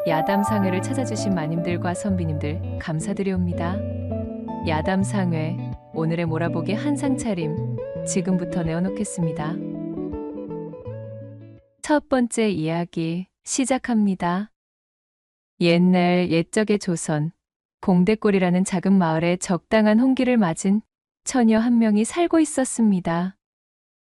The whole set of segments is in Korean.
야담상회를 찾아주신 마님들과 선비님들 감사드리옵니다. 야담상회, 오늘의 몰아보기 한상 차림 지금부터 내어놓겠습니다. 첫 번째 이야기 시작합니다. 옛날 옛적의 조선, 봉대골이라는 작은 마을에 적당한 홍기를 맞은 처녀 한 명이 살고 있었습니다.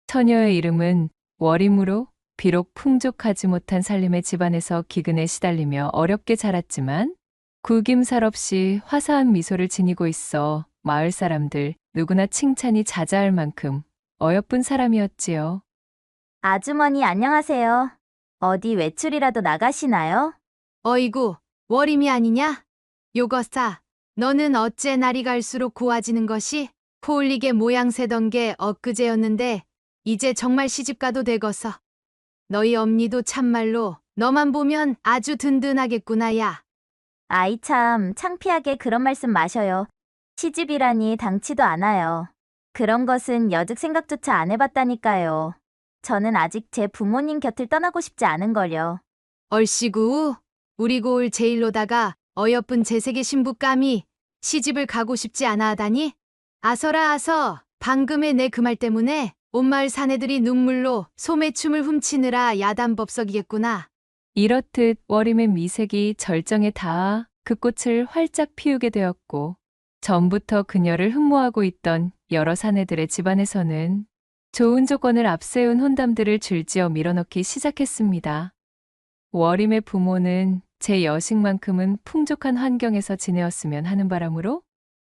처녀의 이름은 월임으로 비록 풍족하지 못한 살림의 집안에서 기근에 시달리며 어렵게 자랐지만 구김살 없이 화사한 미소를 지니고 있어 마을 사람들 누구나 칭찬이 자자할 만큼 어여쁜 사람이었지요. 아주머니 안녕하세요. 어디 외출이라도 나가시나요? 어이구, 월임이 아니냐? 요거사, 너는 어째 날이 갈수록 고와지는 것이? 코올리게 모양새던 게 엊그제였는데 이제 정말 시집가도 되겠어. 너희 엄니도 참말로 너만 보면 아주 든든하겠구나 야. 아이 참 창피하게 그런 말씀 마셔요. 시집이라니 당치도 않아요. 그런 것은 여직 생각조차 안 해봤다니까요. 저는 아직 제 부모님 곁을 떠나고 싶지 않은걸요. 얼씨구, 우리 고을 제일로다가 어여쁜 제세계 신부감이 시집을 가고 싶지 않아 하다니? 아서라 아서, 방금의 내 그 말 때문에 온 마을 사내들이 눈물로 소매춤을 훔치느라 야단법석이겠구나. 이렇듯 월임의 미색이 절정에 닿아 그 꽃을 활짝 피우게 되었고 전부터 그녀를 흠모하고 있던 여러 사내들의 집안에서는 좋은 조건을 앞세운 혼담들을 줄지어 밀어넣기 시작했습니다. 월임의 부모는 제 여식만큼은 풍족한 환경에서 지내었으면 하는 바람으로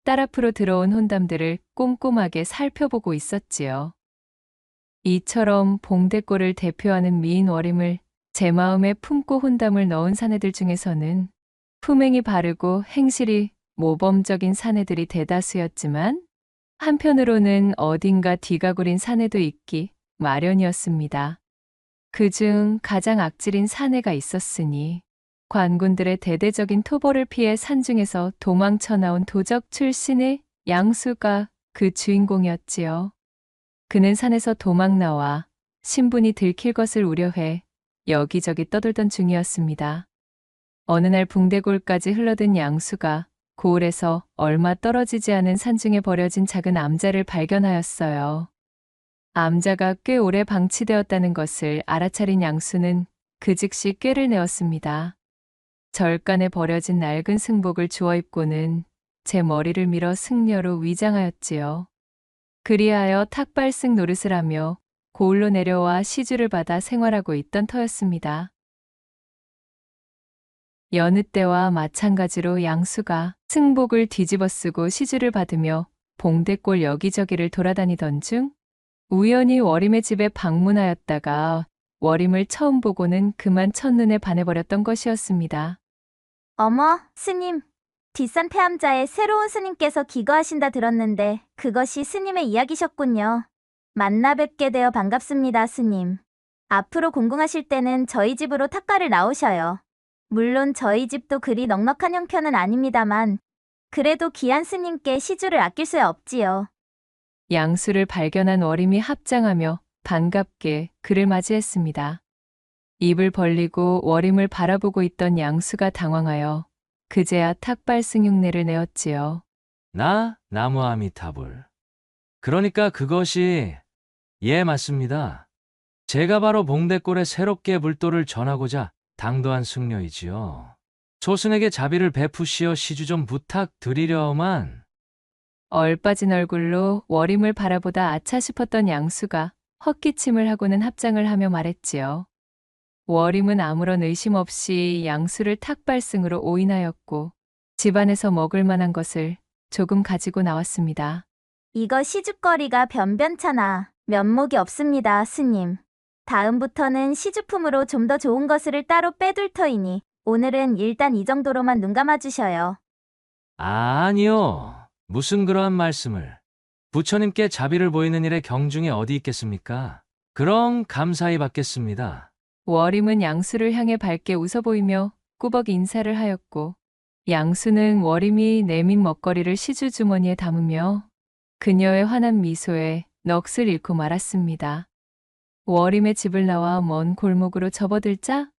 딸 앞으로 들어온 혼담들을 꼼꼼하게 살펴보고 있었지요. 이처럼 봉대골을 대표하는 미인 월임을 제 마음에 품고 혼담을 넣은 사내들 중에서는 품행이 바르고 행실이 모범적인 사내들이 대다수였지만 한편으로는 어딘가 뒤가 구린 사내도 있기 마련이었습니다. 그중 가장 악질인 사내가 있었으니 관군들의 대대적인 토벌을 피해 산중에서 도망쳐 나온 도적 출신의 양수가 그 주인공이었지요. 그는 산에서 도망 나와 신분이 들킬 것을 우려해 여기저기 떠돌던 중이었습니다. 어느 날 붕대골까지 흘러든 양수가 고을에서 얼마 떨어지지 않은 산중에 버려진 작은 암자를 발견하였어요. 암자가 꽤 오래 방치되었다는 것을 알아차린 양수는 그 즉시 꾀를 내었습니다. 절간에 버려진 낡은 승복을 주워 입고는 제 머리를 밀어 승려로 위장하였지요. 그리하여 탁발승 노릇을 하며 고을로 내려와 시주를 받아 생활하고 있던 터였습니다. 여느 때와 마찬가지로 양수가 승복을 뒤집어 쓰고 시주를 받으며 봉대골 여기저기를 돌아다니던 중 우연히 월임의 집에 방문하였다가 월임을 처음 보고는 그만 첫눈에 반해버렸던 것이었습니다. 어머, 스님. 뒷산 폐암자에 새로운 스님께서 기거하신다 들었는데 그것이 스님의 이야기셨군요. 만나 뵙게 되어 반갑습니다, 스님. 앞으로 공궁하실 때는 저희 집으로 탁가를 나오셔요. 물론 저희 집도 그리 넉넉한 형편은 아닙니다만 그래도 귀한 스님께 시주를 아낄 수 없지요. 양수를 발견한 월임이 합장하며 반갑게 그를 맞이했습니다. 입을 벌리고 월임을 바라보고 있던 양수가 당황하여 그제야 탁발승 흉내를 내었지요. 나 나무아미타불. 그러니까 그것이 예 맞습니다. 제가 바로 봉대골에 새롭게 불도를 전하고자 당도한 승려이지요. 초승에게 자비를 베푸시어 시주 좀 부탁드리려만. 얼빠진 얼굴로 월임을 바라보다 아차 싶었던 양수가 헛기침을 하고는 합장을 하며 말했지요. 월임은 아무런 의심 없이 양수를 탁발승으로 오인하였고 집안에서 먹을 만한 것을 조금 가지고 나왔습니다. 이거 시주거리가 변변찮아 면목이 없습니다, 스님. 다음부터는 시주품으로 좀 더 좋은 것을 따로 빼둘 터이니 오늘은 일단 이 정도로만 눈 감아주셔요. 아니요. 무슨 그러한 말씀을. 부처님께 자비를 보이는 일에 경중이 어디 있겠습니까? 그럼 감사히 받겠습니다. 월임은 양수를 향해 밝게 웃어 보이며 꾸벅 인사를 하였고 양수는 월임이 내민 먹거리를 시주 주머니에 담으며 그녀의 환한 미소에 넋을 잃고 말았습니다. 월임의 집을 나와 먼 골목으로 접어들자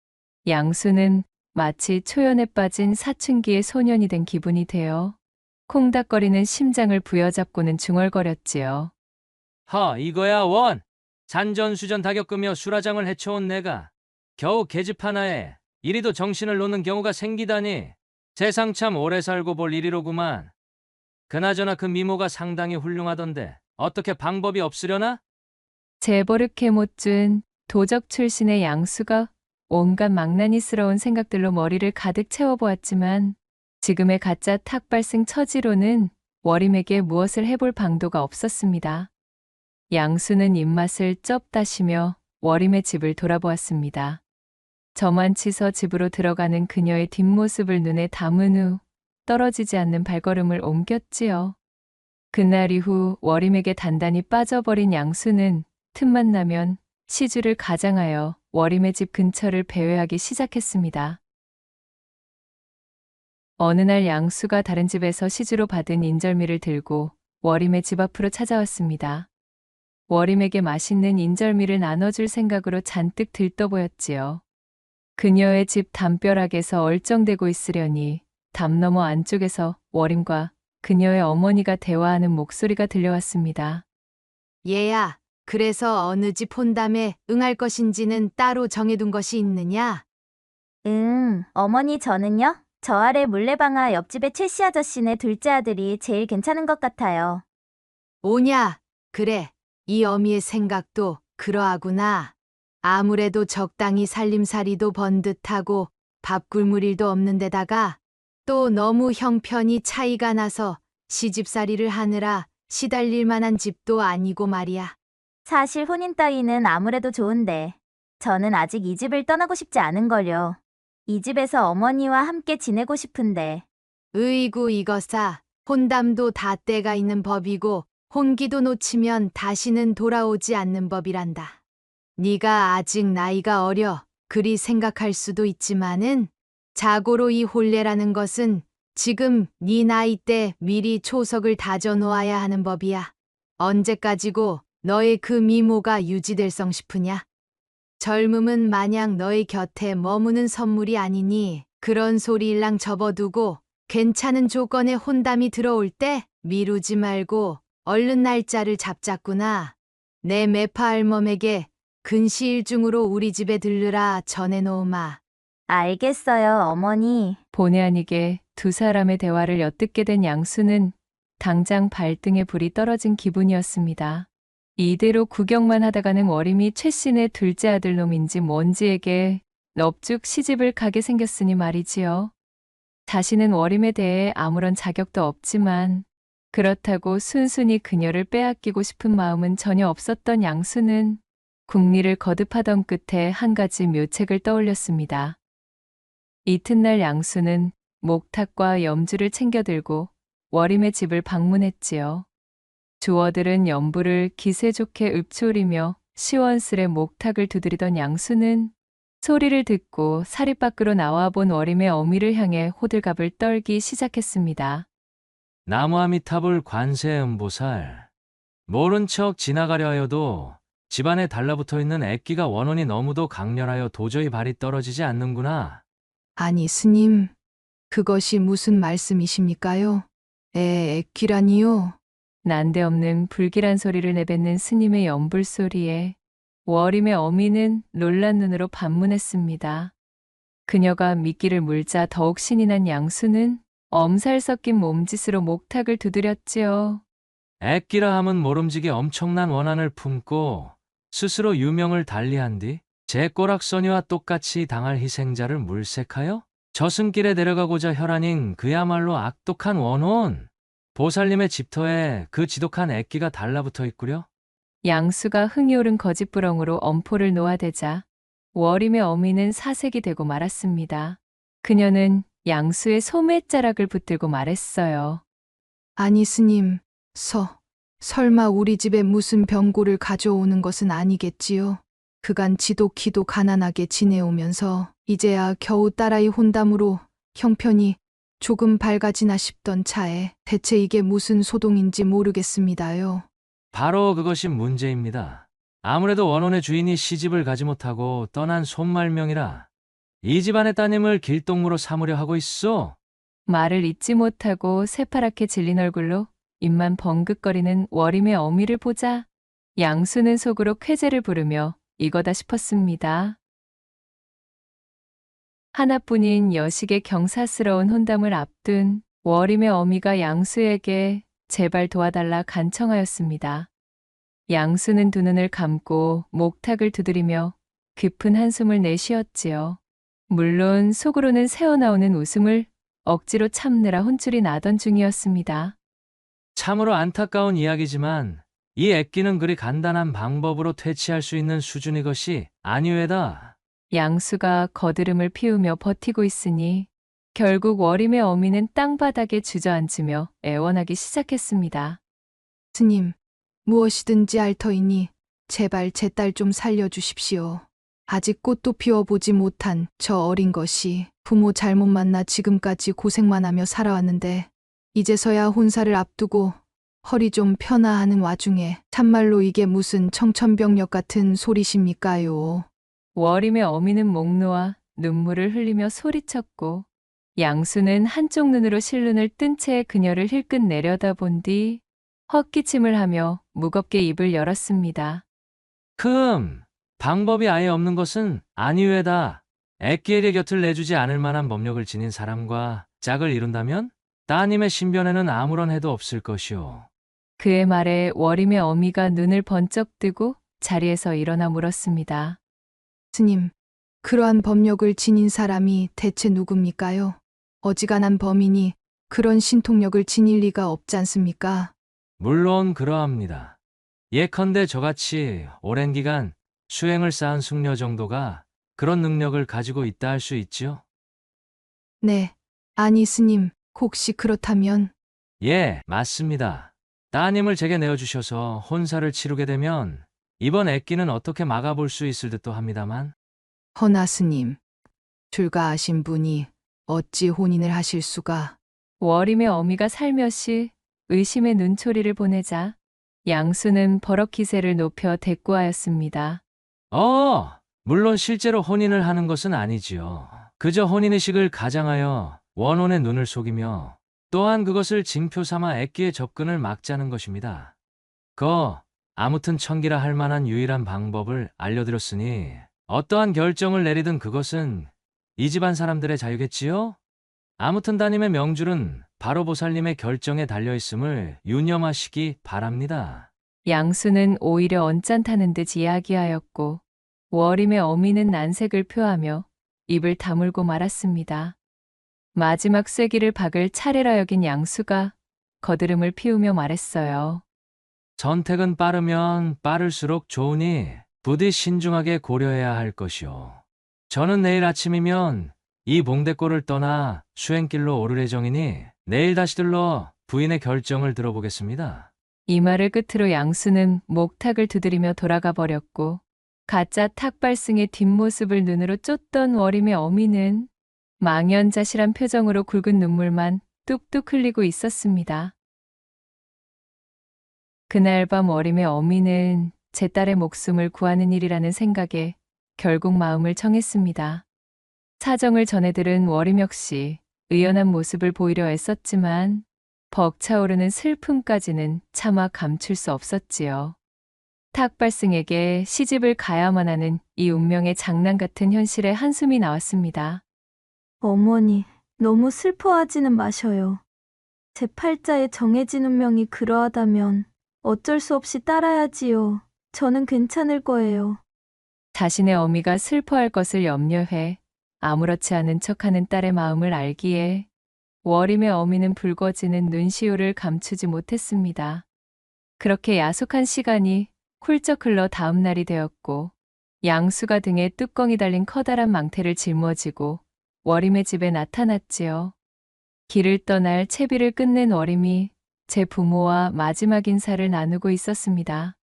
양수는 마치 초연에 빠진 사춘기의 소년이 된 기분이 되어 콩닥거리는 심장을 부여잡고는 중얼거렸지요. 이거야 원. 산전수전 다 겪으며 수라장을 헤쳐온 내가 겨우 계집 하나에 이리도 정신을 놓는 경우가 생기다니. 세상 참 오래 살고 볼 일이로구만. 그나저나 그 미모가 상당히 훌륭하던데 어떻게 방법이 없으려나? 재버릇해 못 준 도적 출신의 양수가 온갖 망나니스러운 생각들로 머리를 가득 채워보았지만 지금의 가짜 탁발승 처지로는 워림에게 무엇을 해볼 방도가 없었습니다. 양수는 입맛을 쩝 다시며 워림의 집을 돌아보았습니다. 저만치서 집으로 들어가는 그녀의 뒷모습을 눈에 담은 후 떨어지지 않는 발걸음을 옮겼지요. 그날 이후 워림에게 단단히 빠져버린 양수는 틈만 나면 시주를 가장하여 워림의 집 근처를 배회하기 시작했습니다. 어느 날 양수가 다른 집에서 시주로 받은 인절미를 들고 워림의 집 앞으로 찾아왔습니다. 워림에게 맛있는 인절미를 나눠줄 생각으로 잔뜩 들떠 보였지요. 그녀의 집 담벼락에서 얼쩡대고 있으려니 담 너머 안쪽에서 워림과 그녀의 어머니가 대화하는 목소리가 들려왔습니다. 얘야, 그래서 어느 집 혼담에 응할 것인지는 따로 정해둔 것이 있느냐? 어머니 저는요? 저 아래 물레방아 옆집의 최씨 아저씨네 둘째 아들이 제일 괜찮은 것 같아요. 오냐? 그래, 이 어미의 생각도 그러하구나. 아무래도 적당히 살림살이도 번듯하고 밥 굶을 일도 없는 데다가 또 너무 형편이 차이가 나서 시집살이를 하느라 시달릴 만한 집도 아니고 말이야. 사실 혼인 따위는 아무래도 좋은데 저는 아직 이 집을 떠나고 싶지 않은걸요. 이 집에서 어머니와 함께 지내고 싶은데. 으이구 이거사, 혼담도 다 때가 있는 법이고 혼기도 놓치면 다시는 돌아오지 않는 법이란다. 네가 아직 나이가 어려 그리 생각할 수도 있지만은 자고로 이 혼례라는 것은 지금 네 나이 때 미리 초석을 다져 놓아야 하는 법이야. 언제까지고 너의 그 미모가 유지될성 싶으냐? 젊음은 마냥 너의 곁에 머무는 선물이 아니니 그런 소리 일랑 접어두고 괜찮은 조건의 혼담이 들어올 때 미루지 말고 얼른 날짜를 잡자꾸나. 내 매파 할멈에게 근시일 중으로 우리 집에 들르라 전해놓으마. 알겠어요, 어머니. 본의 아니게 두 사람의 대화를 엿듣게 된 양수는 당장 발등에 불이 떨어진 기분이었습니다. 이대로 구경만 하다가는 워림이 최씨네 둘째 아들 놈인지 뭔지에게 넙죽 시집을 가게 생겼으니 말이지요. 자신은 워림에 대해 아무런 자격도 없지만 그렇다고 순순히 그녀를 빼앗기고 싶은 마음은 전혀 없었던 양수는 궁리를 거듭하던 끝에 한 가지 묘책을 떠올렸습니다. 이튿날 양수는 목탁과 염주를 챙겨 들고 워림의 집을 방문했지요. 조어들은 연부를 기세 좋게 읊조리며 시원스레 목탁을 두드리던 양수는 소리를 듣고 사립 밖으로 나와 본 워림의 어미를 향해 호들갑을 떨기 시작했습니다. 나무아미타불 관세음보살. 모른 척 지나가려 하여도 집안에 달라붙어 있는 애끼가 원혼이 너무도 강렬하여 도저히 발이 떨어지지 않는구나. 아니 스님, 그것이 무슨 말씀이십니까요? 애기라니요? 난데없는 불길한 소리를 내뱉는 스님의 연불 소리에 워림의 어미는 놀란 눈으로 반문했습니다. 그녀가 미끼를 물자 더욱 신이 난 양수는 엄살 섞인 몸짓으로 목탁을 두드렸지요. 애끼라 함은 모름지기 엄청난 원한을 품고 스스로 유명을 달리한 뒤 제 꼬락서니와 똑같이 당할 희생자를 물색하여 저승길에 데려가고자 혈안인 그야말로 악독한 원혼. 보살님의 집터에 그 지독한 애끼가 달라붙어 있구려. 양수가 흥이 오른 거짓부렁으로 엄포를 놓아대자 워림의 어미는 사색이 되고 말았습니다. 그녀는 양수의 소매자락을 붙들고 말했어요. 아니 스님, 설마 우리 집에 무슨 병고를 가져오는 것은 아니겠지요? 그간 지독히도 가난하게 지내오면서 이제야 겨우 딸아이 혼담으로 형편이 조금 밝아지나 싶던 차에 대체 이게 무슨 소동인지 모르겠습니다요. 바로 그것이 문제입니다. 아무래도 원혼의 주인이 시집을 가지 못하고 떠난 손말명이라 이 집안의 따님을 길동무로 삼으려 하고 있어? 말을 잇지 못하고 새파랗게 질린 얼굴로 입만 벙긋거리는 월임의 어미를 보자 양수는 속으로 쾌재를 부르며 이거다 싶었습니다. 하나뿐인 여식의 경사스러운 혼담을 앞둔 월임의 어미가 양수에게 제발 도와달라 간청하였습니다. 양수는 두 눈을 감고 목탁을 두드리며 깊은 한숨을 내쉬었지요. 물론 속으로는 새어나오는 웃음을 억지로 참느라 혼쭐이 나던 중이었습니다. 참으로 안타까운 이야기지만 이 애끼는 그리 간단한 방법으로 퇴치할 수 있는 수준의 것이 아니외다. 양수가 거드름을 피우며 버티고 있으니 결국 월임의 어미는 땅바닥에 주저앉으며 애원하기 시작했습니다. 스님, 무엇이든지 알 터이니 제발 제 딸 좀 살려주십시오. 아직 꽃도 피워보지 못한 저 어린 것이 부모 잘못 만나 지금까지 고생만 하며 살아왔는데 이제서야 혼사를 앞두고 허리 좀 펴나 하는 와중에 참말로 이게 무슨 청천벽력 같은 소리십니까요? 월임의 어미는 목 놓아 눈물을 흘리며 소리쳤고 양수는 한쪽 눈으로 실눈을 뜬 채 그녀를 힐끗 내려다본 뒤 헛기침을 하며 무겁게 입을 열었습니다. 방법이 아예 없는 것은 아니외다. 애끼에게 곁을 내주지 않을 만한 법력을 지닌 사람과 짝을 이룬다면 따님의 신변에는 아무런 해도 없을 것이오. 그의 말에 월임의 어미가 눈을 번쩍 뜨고 자리에서 일어나 물었습니다. 스님, 그러한 법력을 지닌 사람이 대체 누굽니까요? 어지간한 범인이 그런 신통력을 지닐 리가 없지 않습니까? 물론 그러합니다. 예컨대 저같이 오랜 기간 수행을 쌓은 숙녀 정도가 그런 능력을 가지고 있다 할 수 있지요? 네, 아니 스님, 혹시 그렇다면 예, 맞습니다. 따님을 제게 내어주셔서 혼사를 치르게 되면 이번 애끼는 어떻게 막아볼 수 있을 듯도 합니다만 허나 스님, 출가하신 분이 어찌 혼인을 하실 수가? 월임의 어미가 살며시 의심의 눈초리를 보내자 양수는 버럭 기세를 높여 대꾸하였습니다. 물론 실제로 혼인을 하는 것은 아니지요. 그저 혼인의식을 가장하여 원혼의 눈을 속이며 또한 그것을 징표 삼아 애끼의 접근을 막자는 것입니다. 아무튼 천기라 할 만한 유일한 방법을 알려드렸으니 어떠한 결정을 내리든 그것은 이 집안 사람들의 자유겠지요? 아무튼 따님의 명줄은 바로 보살님의 결정에 달려있음을 유념하시기 바랍니다. 양수는 오히려 언짢다는 듯 이야기하였고 월임의 어미는 난색을 표하며 입을 다물고 말았습니다. 마지막 쐐기를 박을 차례라 여긴 양수가 거드름을 피우며 말했어요. 선택은 빠르면 빠를수록 좋으니 부디 신중하게 고려해야 할 것이오. 저는 내일 아침이면 이 봉대골을 떠나 수행길로 오를 예정이니 내일 다시 들러 부인의 결정을 들어보겠습니다. 이 말을 끝으로 양수는 목탁을 두드리며 돌아가 버렸고 가짜 탁발승의 뒷모습을 눈으로 쫓던 월임의 어미는 망연자실한 표정으로 굵은 눈물만 뚝뚝 흘리고 있었습니다. 그날 밤 월임의 어미는 제 딸의 목숨을 구하는 일이라는 생각에 결국 마음을 정했습니다. 사정을 전해들은 월임 역시 의연한 모습을 보이려 애썼지만 벅차오르는 슬픔까지는 차마 감출 수 없었지요. 탁발승에게 시집을 가야만 하는 이 운명의 장난 같은 현실에 한숨이 나왔습니다. 어머니, 너무 슬퍼하지는 마셔요. 제 팔자에 정해진 운명이 그러하다면 어쩔 수 없이 따라야지요. 저는 괜찮을 거예요. 자신의 어미가 슬퍼할 것을 염려해 아무렇지 않은 척하는 딸의 마음을 알기에 월임의 어미는 붉어지는 눈시울을 감추지 못했습니다. 그렇게 야속한 시간이 훌쩍 흘러 다음 날이 되었고 양수가 등에 뚜껑이 달린 커다란 망태를 짊어지고 월임의 집에 나타났지요. 길을 떠날 채비를 끝낸 월임이 제 부모와 마지막 인사를 나누고 있었습니다.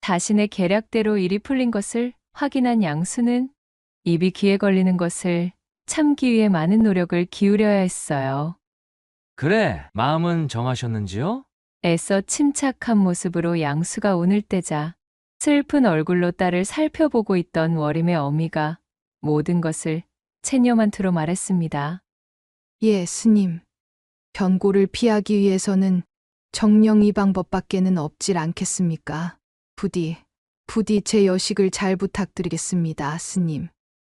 자신의 계략대로 일이 풀린 것을 확인한 양수는 입이 귀에 걸리는 것을 참기 위해 많은 노력을 기울여야 했어요. 그래, 마음은 정하셨는지요? 애써 침착한 모습으로 양수가 운을 떼자 슬픈 얼굴로 딸을 살펴보고 있던 월임의 어미가 모든 것을 체념한 투로 말했습니다. 예, 스님. 변고를 피하기 위해서는 정령 이 방법밖에는 없질 않겠습니까? 부디 제 여식을 잘 부탁드리겠습니다, 스님.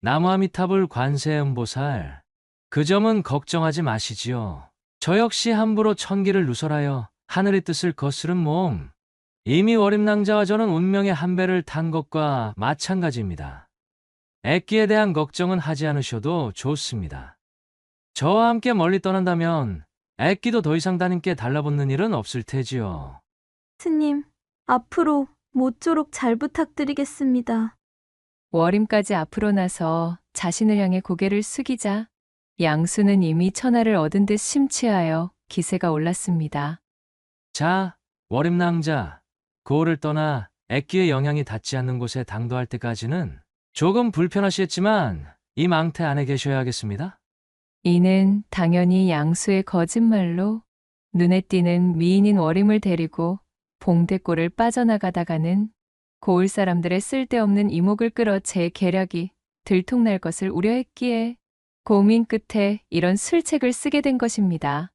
나무아미타불 관세음보살. 그 점은 걱정하지 마시지요. 저 역시 함부로 천기를 누설하여 하늘의 뜻을 거스른 몸. 이미 월임낭자와 저는 운명의 한 배를 탄 것과 마찬가지입니다. 애끼에 대한 걱정은 하지 않으셔도 좋습니다. 저와 함께 멀리 떠난다면 애끼도 더 이상 따님께 달라붙는 일은 없을 테지요. 스님, 앞으로 모쪼록 잘 부탁드리겠습니다. 월임까지 앞으로 나서 자신을 향해 고개를 숙이자 양수는 이미 천하를 얻은 듯 심취하여 기세가 올랐습니다. 자, 월임낭자, 고을을 떠나 애끼의 영향이 닿지 않는 곳에 당도할 때까지는 조금 불편하시겠지만 이 망태 안에 계셔야 하겠습니다. 이는 당연히 양수의 거짓말로 눈에 띄는 미인인 월임을 데리고 봉대골을 빠져나가다가는 고을 사람들의 쓸데없는 이목을 끌어 제 계략이 들통날 것을 우려했기에 고민 끝에 이런 술책을 쓰게 된 것입니다.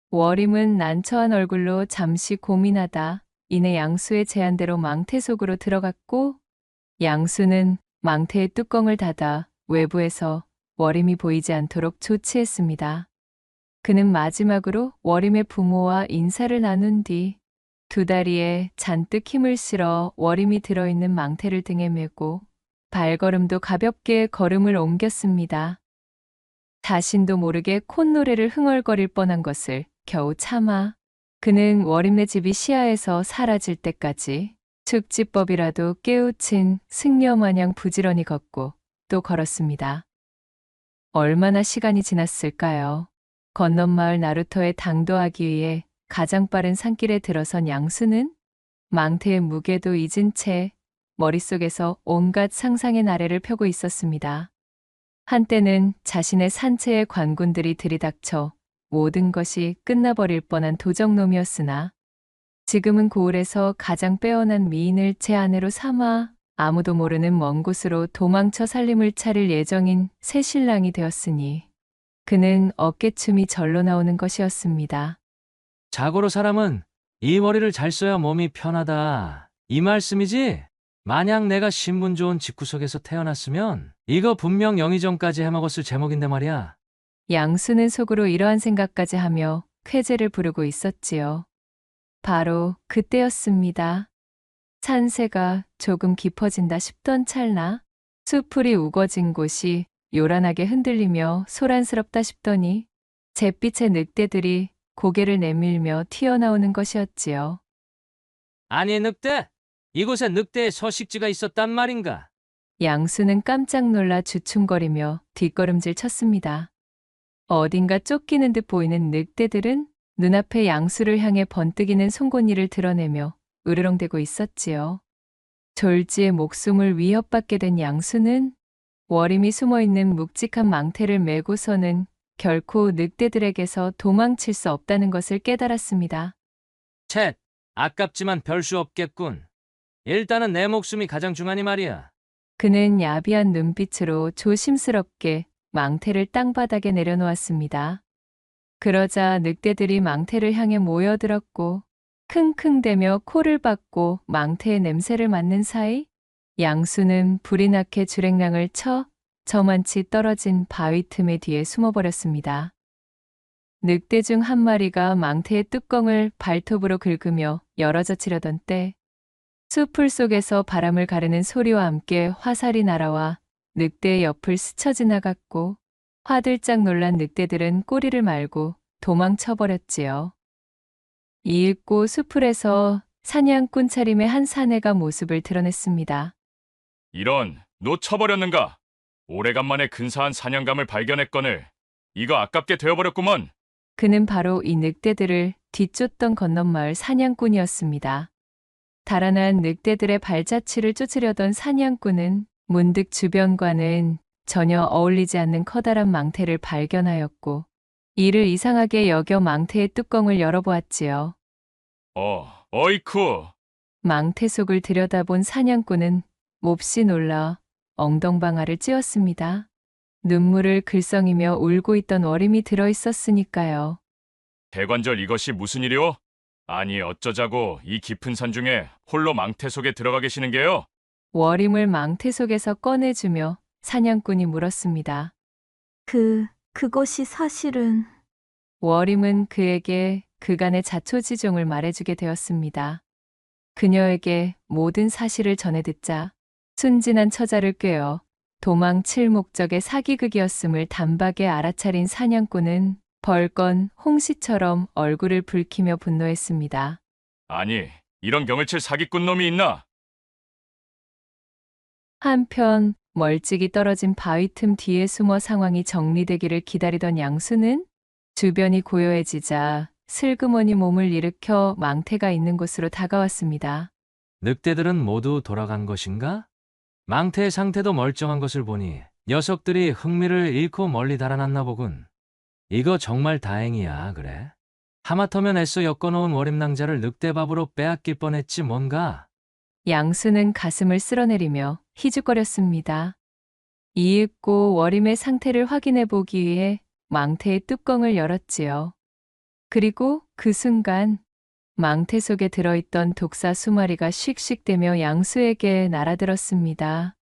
월임은 난처한 얼굴로 잠시 고민하다 이내 양수의 제안대로 망태 속으로 들어갔고 양수는 망태의 뚜껑을 닫아 외부에서 월임이 보이지 않도록 조치했습니다. 그는 마지막으로 월임의 부모와 인사를 나눈 뒤 두 다리에 잔뜩 힘을 실어 월임이 들어있는 망태를 등에 메고 발걸음도 가볍게 걸음을 옮겼습니다. 자신도 모르게 콧노래를 흥얼거릴 뻔한 것을 겨우 참아 그는 월임네 집이 시야에서 사라질 때까지 축지법이라도 깨우친 승려 마냥 부지런히 걷고 또 걸었습니다. 얼마나 시간이 지났을까요? 건넌마을 나루터에 당도하기 위해 가장 빠른 산길에 들어선 양수는 망태의 무게도 잊은 채 머릿속에서 온갖 상상의 나래를 펴고 있었습니다. 한때는 자신의 산채의 관군들이 들이닥쳐 모든 것이 끝나버릴 뻔한 도적놈이었으나 지금은 고을에서 가장 빼어난 미인을 제 아내로 삼아 아무도 모르는 먼 곳으로 도망쳐 살림을 차릴 예정인 새 신랑이 되었으니 그는 어깨춤이 절로 나오는 것이었습니다. 자고로 사람은 이 머리를 잘 써야 몸이 편하다. 이 말씀이지? 만약 내가 신분 좋은 집구석에서 태어났으면 이거 분명 영의정까지 해먹었을 제목인데 말이야. 양수는 속으로 이러한 생각까지 하며 쾌재를 부르고 있었지요. 바로 그때였습니다. 산세가 조금 깊어진다 싶던 찰나 수풀이 우거진 곳이 요란하게 흔들리며 소란스럽다 싶더니 잿빛의 늑대들이 고개를 내밀며 튀어나오는 것이었지요. 아니, 늑대! 이곳에 늑대의 서식지가 있었단 말인가? 양수는 깜짝 놀라 주춤거리며 뒷걸음질 쳤습니다. 어딘가 쫓기는 듯 보이는 늑대들은 눈앞에 양수를 향해 번뜩이는 송곳니를 드러내며 으르렁대고 있었지요. 졸지에 목숨을 위협받게 된 양수는 월임이 숨어있는 묵직한 망태를 메고서는 결코 늑대들에게서 도망칠 수 없다는 것을 깨달았습니다. 쳇! 아깝지만 별 수 없겠군. 일단은 내 목숨이 가장 중하니 말이야. 그는 야비한 눈빛으로 조심스럽게 망태를 땅바닥에 내려놓았습니다. 그러자 늑대들이 망태를 향해 모여들었고 킁킁대며 코를 박고 망태의 냄새를 맡는 사이 양수는 불이 나게 주랭랑을 쳐 저만치 떨어진 바위 틈의 뒤에 숨어버렸습니다. 늑대 중 한 마리가 망태의 뚜껑을 발톱으로 긁으며 열어젖히려던 때 수풀 속에서 바람을 가르는 소리와 함께 화살이 날아와 늑대의 옆을 스쳐 지나갔고 화들짝 놀란 늑대들은 꼬리를 말고 도망쳐버렸지요. 이윽고 수풀에서 사냥꾼 차림의 한 사내가 모습을 드러냈습니다. 이런, 놓쳐버렸는가? 오래간만에 근사한 사냥감을 발견했거늘. 이거 아깝게 되어버렸구먼. 그는 바로 이 늑대들을 뒤쫓던 건넌마을 사냥꾼이었습니다. 달아난 늑대들의 발자취를 쫓으려던 사냥꾼은 문득 주변과는 전혀 어울리지 않는 커다란 망태를 발견하였고 이를 이상하게 여겨 망태의 뚜껑을 열어보았지요. 어이쿠. 망태 속을 들여다본 사냥꾼은 몹시 놀라 엉덩방아를 찧었습니다. 눈물을 글썽이며 울고 있던 월임이 들어 있었으니까요. 대관절 이것이 무슨 일이오? 아니 어쩌자고 이 깊은 산 중에 홀로 망태 속에 들어가 계시는 게요? 월임을 망태 속에서 꺼내주며 사냥꾼이 물었습니다. 그것이 사실은. 월임은 그에게 그간의 자초지종을 말해주게 되었습니다. 그녀에게 모든 사실을 전해 듣자 순진한 처자를 꿰어 도망칠 목적의 사기극이었음을 단박에 알아차린 사냥꾼은 벌건 홍시처럼 얼굴을 붉히며 분노했습니다. 아니 이런 경을 칠 사기꾼 놈이 있나? 한편 멀찍이 떨어진 바위 틈 뒤에 숨어 상황이 정리되기를 기다리던 양수는 주변이 고요해지자 슬그머니 몸을 일으켜 망태가 있는 곳으로 다가왔습니다. 늑대들은 모두 돌아간 것인가? 망태의 상태도 멀쩡한 것을 보니 녀석들이 흥미를 잃고 멀리 달아났나 보군. 이거 정말 다행이야, 그래? 하마터면 애써 엮어놓은 월임낭자를 늑대밥으로 빼앗길 뻔했지 뭔가. 양수는 가슴을 쓸어내리며 희죽거렸습니다. 이윽고 월임의 상태를 확인해 보기 위해 망태의 뚜껑을 열었지요. 그리고 그 순간 망태 속에 들어있던 독사 수마리가 씩씩대며 양수에게 날아들었습니다.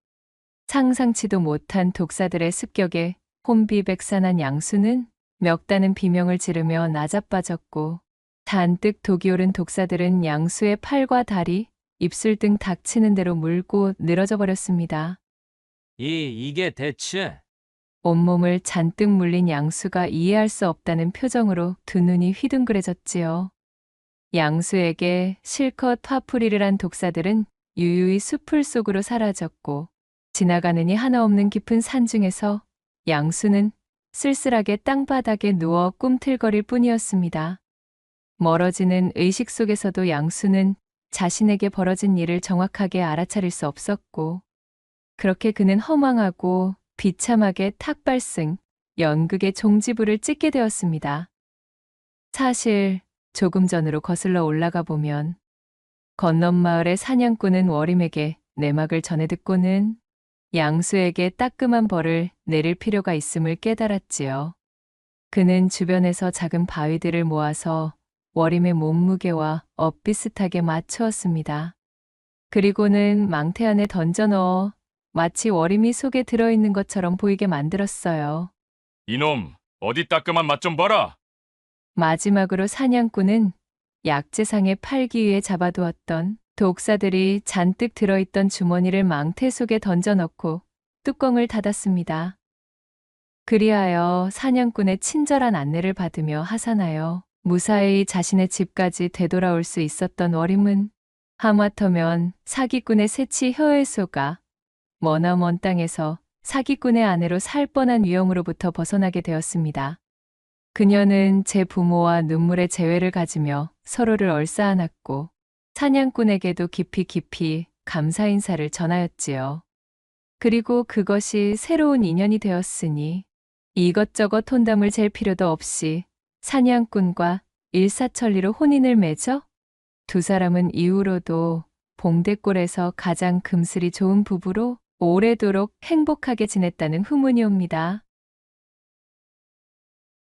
상상치도 못한 독사들의 습격에 혼비백산한 양수는 멱다는 비명을 지르며 나자빠졌고 잔뜩 독이 오른 독사들은 양수의 팔과 다리, 입술 등 닥치는 대로 물고 늘어져 버렸습니다. 이게 대체? 온몸을 잔뜩 물린 양수가 이해할 수 없다는 표정으로 두 눈이 휘둥그레졌지요. 양수에게 실컷 화풀이를 한 독사들은 유유히 숲을 속으로 사라졌고 지나가느니 하나 없는 깊은 산중에서 양수는 쓸쓸하게 땅바닥에 누워 꿈틀거릴 뿐이었습니다. 멀어지는 의식 속에서도 양수는 자신에게 벌어진 일을 정확하게 알아차릴 수 없었고 그렇게 그는 허망하고 비참하게 탁발승, 연극의 종지부를 찍게 되었습니다. 사실 조금 전으로 거슬러 올라가 보면 건넌 마을의 사냥꾼은 월임에게 내막을 전해 듣고는 양수에게 따끔한 벌을 내릴 필요가 있음을 깨달았지요. 그는 주변에서 작은 바위들을 모아서 월임의 몸무게와 엇비슷하게 맞추었습니다. 그리고는 망태 안에 던져 넣어 마치 월임이 속에 들어있는 것처럼 보이게 만들었어요. 이놈 어디 따끔한 맛 좀 봐라. 마지막으로 사냥꾼은 약재상에 팔기 위해 잡아두었던 독사들이 잔뜩 들어있던 주머니를 망태 속에 던져 넣고 뚜껑을 닫았습니다. 그리하여 사냥꾼의 친절한 안내를 받으며 하산하여 무사히 자신의 집까지 되돌아올 수 있었던 월임은 하마터면 사기꾼의 새치 혀외소가 머나먼 땅에서 사기꾼의 아내로 살 뻔한 위험으로부터 벗어나게 되었습니다. 그녀는 제 부모와 눈물의 재회를 가지며 서로를 얼싸안았고 사냥꾼에게도 깊이 감사 인사를 전하였지요. 그리고 그것이 새로운 인연이 되었으니 이것저것 혼담을 잴 필요도 없이 사냥꾼과 일사천리로 혼인을 맺어 두 사람은 이후로도 봉대골에서 가장 금슬이 좋은 부부로 오래도록 행복하게 지냈다는 후문이 옵니다.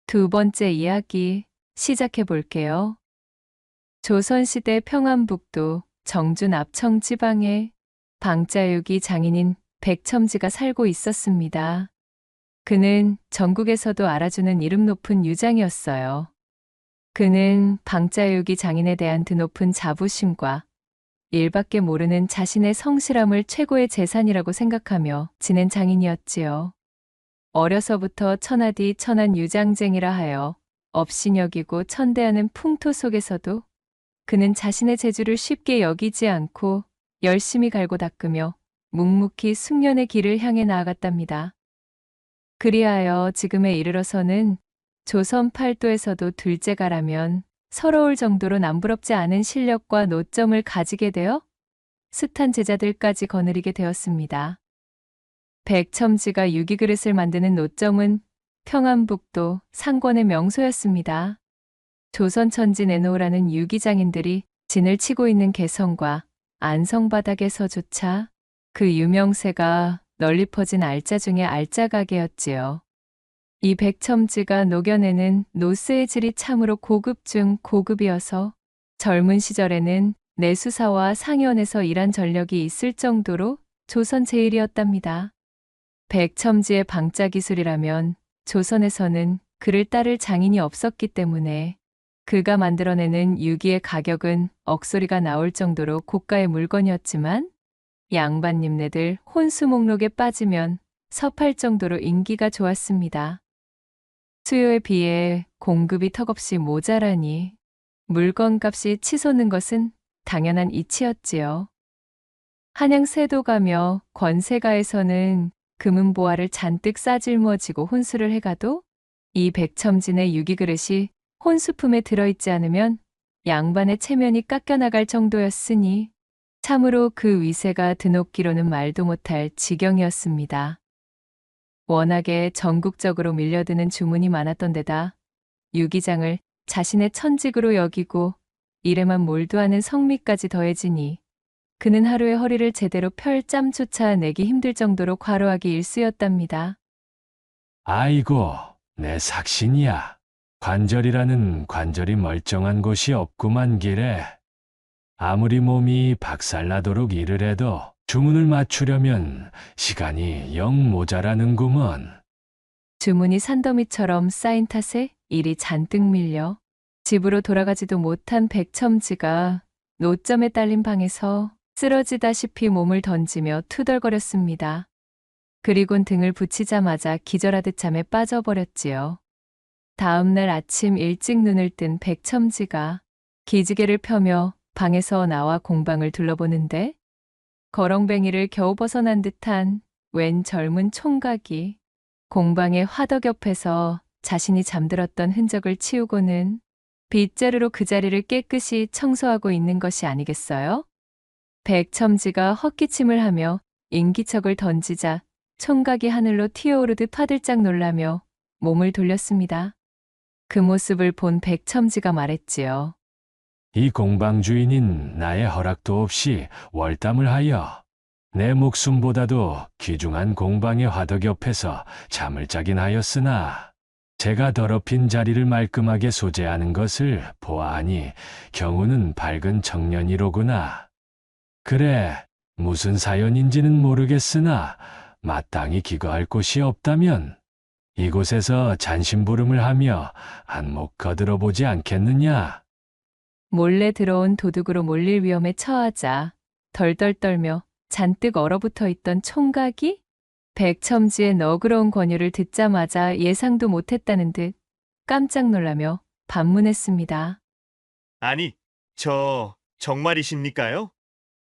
두 번째 이야기 시작해 볼게요. 조선시대 평안북도 정주 납청 지방에 방자육이 장인인 백첨지가 살고 있었습니다. 그는 전국에서도 알아주는 이름 높은 유장이었어요. 그는 방자육이 장인에 대한 드높은 자부심과 일밖에 모르는 자신의 성실함을 최고의 재산이라고 생각하며 지낸 장인이었지요. 어려서부터 천하디 천한 유장쟁이라 하여 업신여기고 천대하는 풍토 속에서도 그는 자신의 재주를 쉽게 여기지 않고 열심히 갈고 닦으며 묵묵히 숙련의 길을 향해 나아갔답니다. 그리하여 지금에 이르러서는 조선 팔도에서도 둘째가라면 서러울 정도로 남부럽지 않은 실력과 노점을 가지게 되어 숱한 제자들까지 거느리게 되었습니다. 백첨지가 유기그릇을 만드는 노점은 평안북도 상권의 명소였습니다. 조선천지 내놓으라는 유기장인들이 진을 치고 있는 개성과 안성바닥에서조차 그 유명세가 널리 퍼진 알짜 중에 알짜 가게였지요. 이 백첨지가 녹여내는 노스의 질이 참으로 고급 중 고급이어서 젊은 시절에는 내수사와 상현에서 일한 전력이 있을 정도로 조선 제일이었답니다. 백첨지의 방짜 기술이라면 조선에서는 그를 따를 장인이 없었기 때문에 그가 만들어내는 유기의 가격은 억소리가 나올 정도로 고가의 물건이었지만 양반님네들 혼수 목록에 빠지면 섭할 정도로 인기가 좋았습니다. 수요에 비해 공급이 턱없이 모자라니 물건값이 치솟는 것은 당연한 이치였지요. 한양 세도가며 권세가에서는 금은보화를 잔뜩 싸질머지고 혼수를 해가도 이 백첨진의 유기그릇이 혼수품에 들어있지 않으면 양반의 체면이 깎여나갈 정도였으니 참으로 그 위세가 드높기로는 말도 못할 지경이었습니다. 워낙에 전국적으로 밀려드는 주문이 많았던 데다 유기장을 자신의 천직으로 여기고 일에만 몰두하는 성미까지 더해지니 그는 하루에 허리를 제대로 펼 짬조차 내기 힘들 정도로 과로하기 일쑤였답니다. 아이고, 내 삭신이야. 관절이라는 관절이 멀쩡한 곳이 없구만 기래. 아무리 몸이 박살나도록 일을 해도 주문을 맞추려면 시간이 영 모자라는구먼. 주문이 산더미처럼 쌓인 탓에 일이 잔뜩 밀려 집으로 돌아가지도 못한 백첨지가 노점에 딸린 방에서 쓰러지다시피 몸을 던지며 투덜거렸습니다. 그리곤 등을 붙이자마자 기절하듯 잠에 빠져버렸지요. 다음 날 아침 일찍 눈을 뜬 백첨지가 기지개를 펴며 방에서 나와 공방을 둘러보는데 거렁뱅이를 겨우 벗어난 듯한 웬 젊은 총각이 공방의 화덕 옆에서 자신이 잠들었던 흔적을 치우고는 빗자루로 그 자리를 깨끗이 청소하고 있는 것이 아니겠어요? 백첨지가 헛기침을 하며 인기척을 던지자 총각이 하늘로 튀어오르듯 파들짝 놀라며 몸을 돌렸습니다. 그 모습을 본 백첨지가 말했지요. 이 공방 주인인 나의 허락도 없이 월담을 하여 내 목숨보다도 귀중한 공방의 화덕 옆에서 잠을 자긴 하였으나 제가 더럽힌 자리를 말끔하게 소재하는 것을 보아하니 경우는 밝은 청년이로구나. 그래, 무슨 사연인지는 모르겠으나 마땅히 기거할 곳이 없다면 이곳에서 잔심부름을 하며 안목 거들어 보지 않겠느냐? 몰래 들어온 도둑으로 몰릴 위험에 처하자 덜덜 떨며 잔뜩 얼어붙어 있던 총각이 백첨지의 너그러운 권유를 듣자마자 예상도 못했다는 듯 깜짝 놀라며 반문했습니다. 아니, 저 정말이십니까요?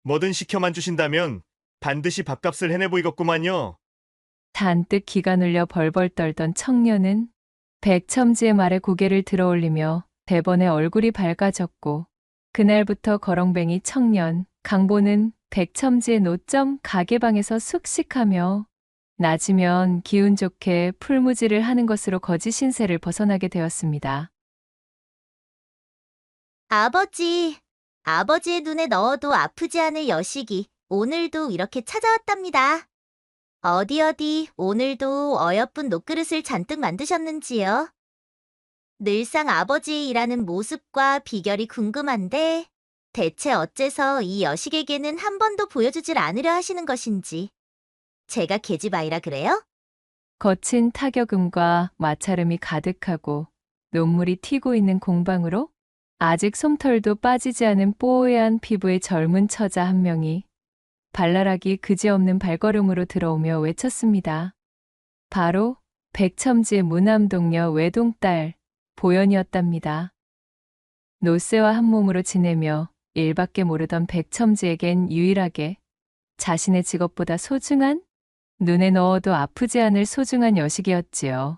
뭐든 시켜만 주신다면 반드시 밥값을 해내 보이겠구만요. 잔뜩 기가 눌려 벌벌 떨던 청년은 백첨지의 말에 고개를 들어올리며 대번에 얼굴이 밝아졌고 그날부터 거렁뱅이 청년 강보는 백첨지의 노점 가게방에서 숙식하며 낮이면 기운 좋게 풀무지를 하는 것으로 거짓 신세를 벗어나게 되었습니다. 아버지, 아버지의 눈에 넣어도 아프지 않을 여식이 오늘도 이렇게 찾아왔답니다. 어디 오늘도 어여쁜 녹그릇을 잔뜩 만드셨는지요? 늘상 아버지의 일하는 모습과 비결이 궁금한데 대체 어째서 이 여식에게는 한 번도 보여주질 않으려 하시는 것인지. 제가 계집아이라 그래요? 거친 타격음과 마찰음이 가득하고 눈물이 튀고 있는 공방으로 아직 솜털도 빠지지 않은 뽀얀 피부의 젊은 처자 한 명이 발랄하기 그지없는 발걸음으로 들어오며 외쳤습니다. 바로 백첨지의 무남동녀 외동딸 보연이었답니다. 노쇠와 한 몸으로 지내며 일밖에 모르던 백첨지에겐 유일하게 자신의 직업보다 소중한, 눈에 넣어도 아프지 않을 소중한 여식이었지요.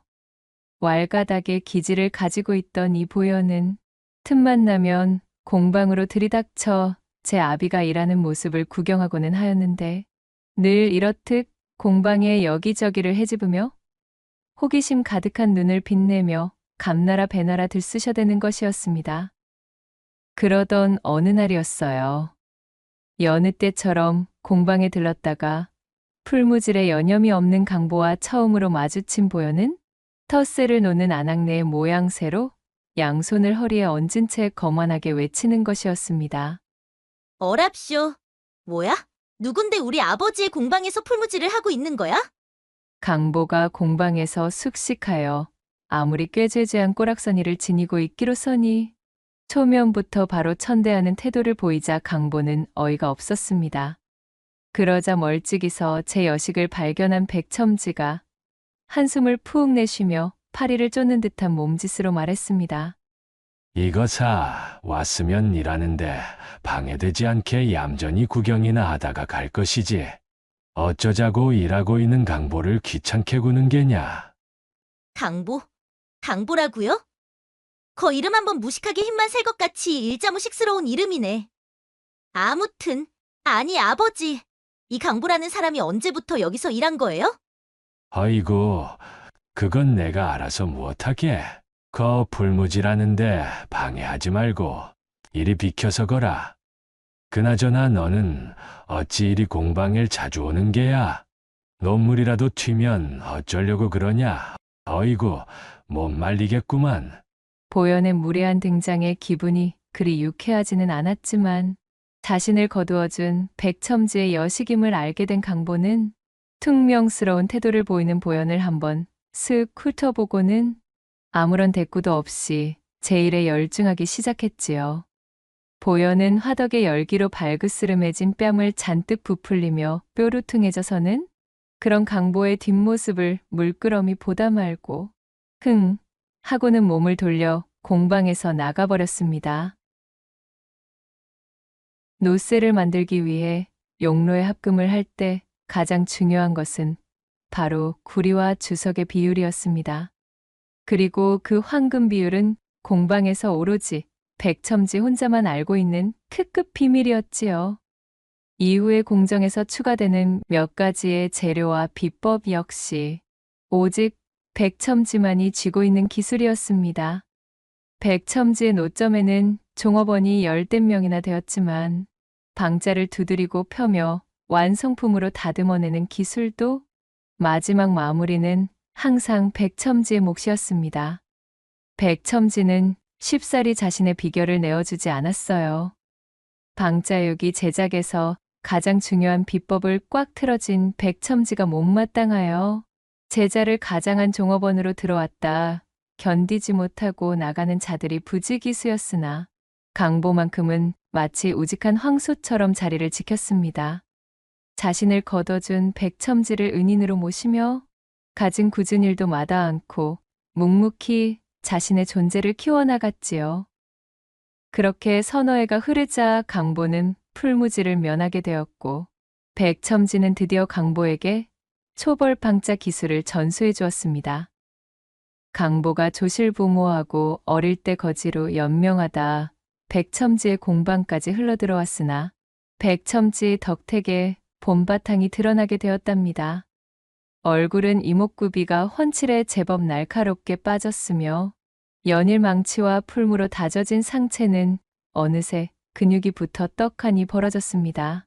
왈가닥의 기질을 가지고 있던 이 보연은 틈만 나면 공방으로 들이닥쳐 제 아비가 일하는 모습을 구경하고는 하였는데 늘 이렇듯 공방에 여기저기를 헤집으며 호기심 가득한 눈을 빛내며 감나라 배나라 들쑤셔대는 것이었습니다. 그러던 어느 날이었어요. 여느 때처럼 공방에 들렀다가 풀무질에 여념이 없는 강보와 처음으로 마주친 보현은 텃세를 놓는 아낙네의 모양새로 양손을 허리에 얹은 채 거만하게 외치는 것이었습니다. 어랍쇼. 뭐야? 누군데 우리 아버지의 공방에서 풀무질을 하고 있는 거야? 강보가 공방에서 숙식하여 아무리 꾀죄죄한 꼬락서니를 지니고 있기로서니 초면부터 바로 천대하는 태도를 보이자 강보는 어이가 없었습니다. 그러자 멀찍이서 제 여식을 발견한 백첨지가 한숨을 푹 내쉬며 파리를 쫓는 듯한 몸짓으로 말했습니다. 이거사 왔으면 일하는데 방해되지 않게 얌전히 구경이나 하다가 갈 것이지. 어쩌자고 일하고 있는 강보를 귀찮게 구는 게냐. 강보? 강보라고요? 거 이름 한번 무식하게 힘만 셀 것 같이 일자무식스러운 이름이네. 아무튼 아니 아버지, 이 강보라는 사람이 언제부터 여기서 일한 거예요? 어이구, 그건 내가 알아서 무엇하게. 거 풀무질하는데 방해하지 말고 이리 비켜서 거라. 그나저나 너는 어찌 이리 공방에 자주 오는 게야? 논물이라도 튀면 어쩌려고 그러냐? 어이구, 못 말리겠구만. 보현의 무례한 등장에 기분이 그리 유쾌하지는 않았지만 자신을 거두어준 백첨지의 여식임을 알게 된 강보는 퉁명스러운 태도를 보이는 보현을 한번 슥 훑어보고는 아무런 대꾸도 없이 제 일에 열중하기 시작했지요. 보현은 화덕의 열기로 발그스름해진 뺨을 잔뜩 부풀리며 뾰루퉁해져서는 그런 강보의 뒷모습을 물끄러미 보다 말고 흥 하고는 몸을 돌려 공방에서 나가버렸습니다. 노쇠를 만들기 위해 용로에 합금을 할 때 가장 중요한 것은 바로 구리와 주석의 비율이었습니다. 그리고 그 황금 비율은 공방에서 오로지 백첨지 혼자만 알고 있는 특급 비밀이었지요. 이후의 공정에서 추가되는 몇 가지의 재료와 비법 역시 오직 백첨지만이 쥐고 있는 기술이었습니다. 백첨지의 노점에는 종업원이 10명이나 되었지만 방자를 두드리고 펴며 완성품으로 다듬어내는 기술도 마지막 마무리는 항상 백첨지의 몫이었습니다. 백첨지는 쉽사리 자신의 비결을 내어주지 않았어요. 방자육이 제작에서 가장 중요한 비법을 꽉 틀어진 백첨지가 못마땅하여 제자를 가장한 종업원으로 들어왔다 견디지 못하고 나가는 자들이 부지기수였으나 강보만큼은 마치 우직한 황소처럼 자리를 지켰습니다. 자신을 거둬준 백첨지를 은인으로 모시며 가진 굳은 일도 마다 않고 묵묵히 자신의 존재를 키워나갔지요. 그렇게 서너 해가 흐르자 강보는 풀무지를 면하게 되었고 백첨지는 드디어 강보에게 초벌방자 기술을 전수해 주었습니다. 강보가 조실부모하고 어릴 때 거지로 연명하다 백첨지의 공방까지 흘러들어왔으나 백첨지 덕택에 봄바탕이 드러나게 되었답니다. 얼굴은 이목구비가 훤칠해 제법 날카롭게 빠졌으며 연일 망치와 풀무로 다져진 상체는 어느새 근육이 붙어 떡하니 벌어졌습니다.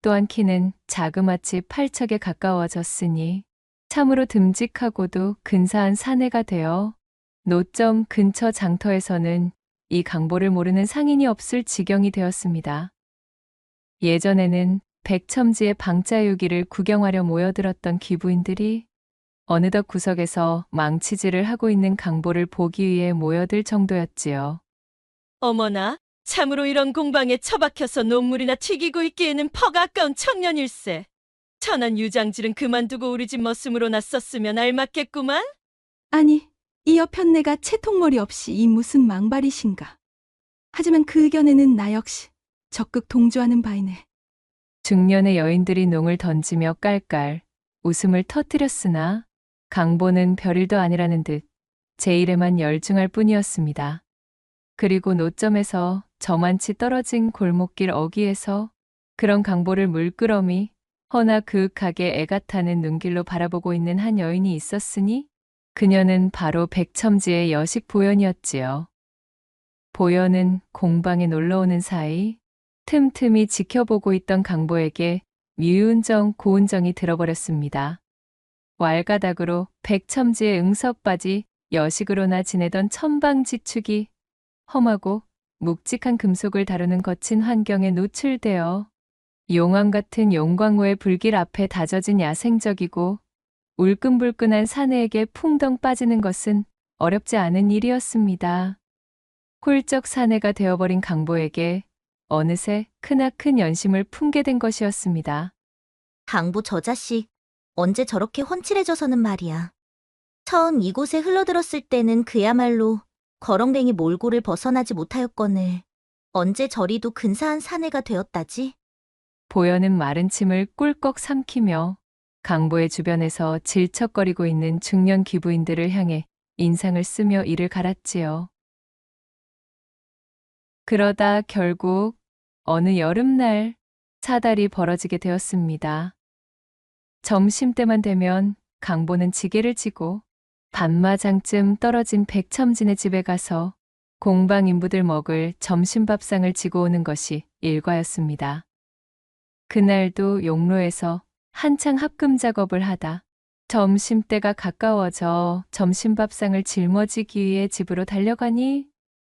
또한 키는 자그마치 팔척에 가까워졌으니 참으로 듬직하고도 근사한 사내가 되어 노점 근처 장터에서는 이 강보를 모르는 상인이 없을 지경이 되었습니다. 예전에는 백첨지의 방자유기를 구경하려 모여들었던 귀부인들이 어느덧 구석에서 망치질을 하고 있는 강보를 보기 위해 모여들 정도였지요. 어머나, 참으로 이런 공방에 처박혀서 논물이나 튀기고 있기에는 퍽 아까운 청년일세. 천한 유장질은 그만두고 우리 집 머슴으로 났었으면 알맞겠구만. 아니, 이 여편네가 채통머리 없이 이 무슨 망발이신가. 하지만 그 의견에는 나 역시 적극 동조하는 바이네. 중년의 여인들이 농을 던지며 깔깔 웃음을 터뜨렸으나 강보는 별일도 아니라는 듯 제 일에만 열중할 뿐이었습니다. 그리고 노점에서 저만치 떨어진 골목길 어귀에서 그런 강보를 물끄러미 허나 그윽하게 애가 타는 눈길로 바라보고 있는 한 여인이 있었으니 그녀는 바로 백첨지의 여식 보현이었지요. 보현은 공방에 놀러오는 사이 틈틈이 지켜보고 있던 강보에게 미운정 고운정이 들어버렸습니다. 왈가닥으로 백첨지의 응석바지 여식으로나 지내던 천방지축이 험하고 묵직한 금속을 다루는 거친 환경에 노출되어 용암 같은 용광로의 불길 앞에 다져진 야생적이고 울끈불끈한 사내에게 풍덩 빠지는 것은 어렵지 않은 일이었습니다. 홀적 사내가 되어버린 강보에게 어느새 크나큰 연심을 품게 된 것이었습니다. 강보 저 자식, 언제 저렇게 훤칠해져서는 말이야. 처음 이곳에 흘러들었을 때는 그야말로 거렁뱅이 몰골을 벗어나지 못하였거늘 언제 저리도 근사한 사내가 되었다지? 보여는 마른 침을 꿀꺽 삼키며 강보의 주변에서 질척거리고 있는 중년 귀부인들을 향해 인상을 쓰며 이를 갈았지요. 그러다 결국 어느 여름날 사달이 벌어지게 되었습니다. 점심때만 되면 강보는 지게를 지고 반마장쯤 떨어진 백첨진의 집에 가서 공방 인부들 먹을 점심밥상을 지고 오는 것이 일과였습니다. 그날도 용로에서 한창 합금 작업을 하다 점심때가 가까워져 점심밥상을 짊어지기 위해 집으로 달려가니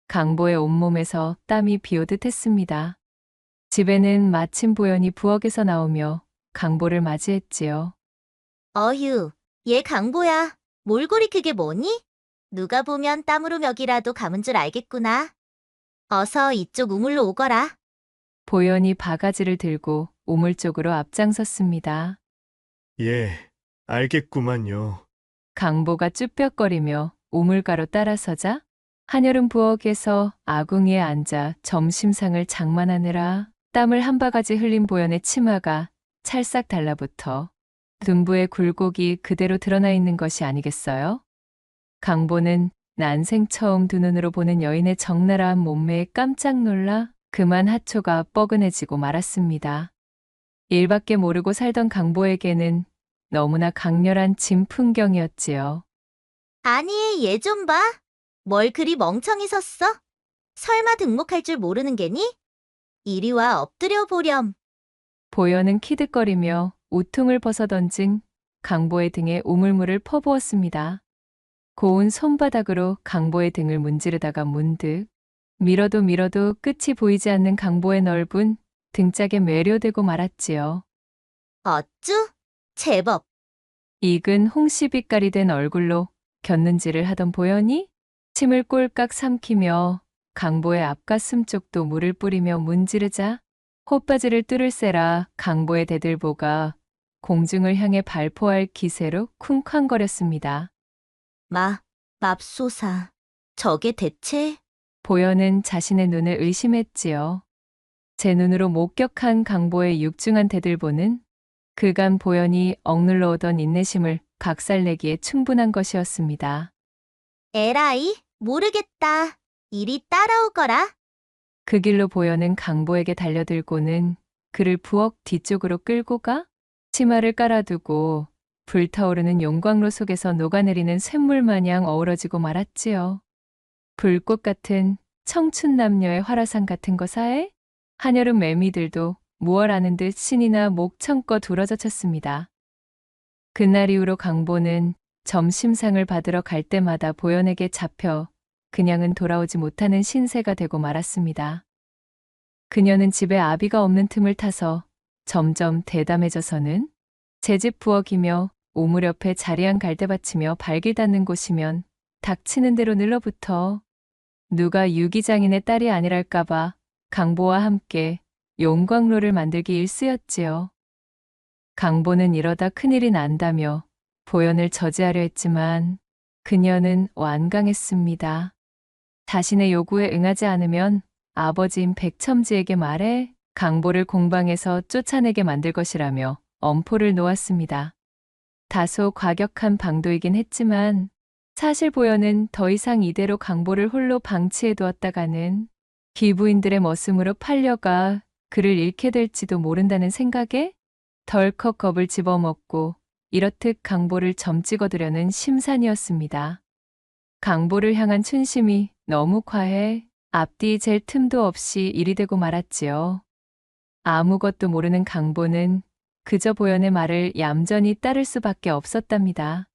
강보의 온몸에서 땀이 비오듯 했습니다. 집에는 마침 보현이 부엌에서 나오며 강보를 맞이했지요. 어휴, 얘 강보야. 몰골이 그게 뭐니? 누가 보면 땀으로 멱이라도 감은 줄 알겠구나. 어서 이쪽 우물로 오거라. 보현이 바가지를 들고 우물 쪽으로 앞장섰습니다. 예, 알겠구만요. 강보가 쭈뼛거리며 우물가로 따라서자 한여름 부엌에서 아궁이에 앉아 점심상을 장만하느라 땀을 한 바가지 흘린 보현의 치마가 찰싹 달라붙어 둔부의 굴곡이 그대로 드러나 있는 것이 아니겠어요? 강보는 난생 처음 두 눈으로 보는 여인의 적나라한 몸매에 깜짝 놀라 그만 하초가 뻐근해지고 말았습니다. 일밖에 모르고 살던 강보에게는 너무나 강렬한 진풍경이었지요. 아니, 얘 좀 봐. 뭘 그리 멍청이 섰어? 설마 등목할 줄 모르는 게니? 이리 와 엎드려 보렴. 보현은 키득거리며 우퉁을 벗어던진 강보의 등에 우물물을 퍼부었습니다. 고운 손바닥으로 강보의 등을 문지르다가 문득 밀어도 밀어도 끝이 보이지 않는 강보의 넓은 등짝에 매료되고 말았지요. 어쭈? 제법. 익은 홍시빛깔이 된 얼굴로 곁눈질을 하던 보현이 침을 꼴깍 삼키며 강보의 앞가슴 쪽도 물을 뿌리며 문지르자 헛바지를 뚫을세라 강보의 대들보가 공중을 향해 발포할 기세로 쿵쾅거렸습니다. 맙소사. 저게 대체? 보현은 자신의 눈을 의심했지요. 제 눈으로 목격한 강보의 육중한 대들보는 그간 보현이 억눌러 오던 인내심을 각살내기에 충분한 것이었습니다. 에라이, 모르겠다. 이리 따라오거라. 그 길로 보현은 강보에게 달려들고는 그를 부엌 뒤쪽으로 끌고 가 치마를 깔아두고 불타오르는 용광로 속에서 녹아내리는 쇳물 마냥 어우러지고 말았지요. 불꽃 같은 청춘 남녀의 화라산 같은 거사에 한여름 매미들도 무얼 아는 듯 신이나 목청껏 우러져쳤습니다. 그날 이후로 강보는 점심상을 받으러 갈 때마다 보현에게 잡혀 그냥은 돌아오지 못하는 신세가 되고 말았습니다. 그녀는 집에 아비가 없는 틈을 타서 점점 대담해져서는 제 집 부엌이며 우물 옆에 자리한 갈대밭이며 발길 닿는 곳이면 닥치는 대로 늘러붙어 누가 유기장인의 딸이 아니랄까봐 강보와 함께 용광로를 만들기 일쑤였지요. 강보는 이러다 큰일이 난다며 보현을 저지하려 했지만 그녀는 완강했습니다. 자신의 요구에 응하지 않으면 아버지인 백첨지에게 말해 강보를 공방에서 쫓아내게 만들 것이라며 엄포를 놓았습니다. 다소 과격한 방도이긴 했지만 사실 보현은 더 이상 이대로 강보를 홀로 방치해 두었다가는 귀부인들의 머슴으로 팔려가 그를 잃게 될지도 모른다는 생각에 덜컥 겁을 집어먹고 이렇듯 강보를 점 찍어두려는 심산이었습니다. 강보를 향한 춘심이 너무 과해 앞뒤 잴 틈도 없이 일이 되고 말았지요. 아무것도 모르는 강보는 그저 보현의 말을 얌전히 따를 수밖에 없었답니다.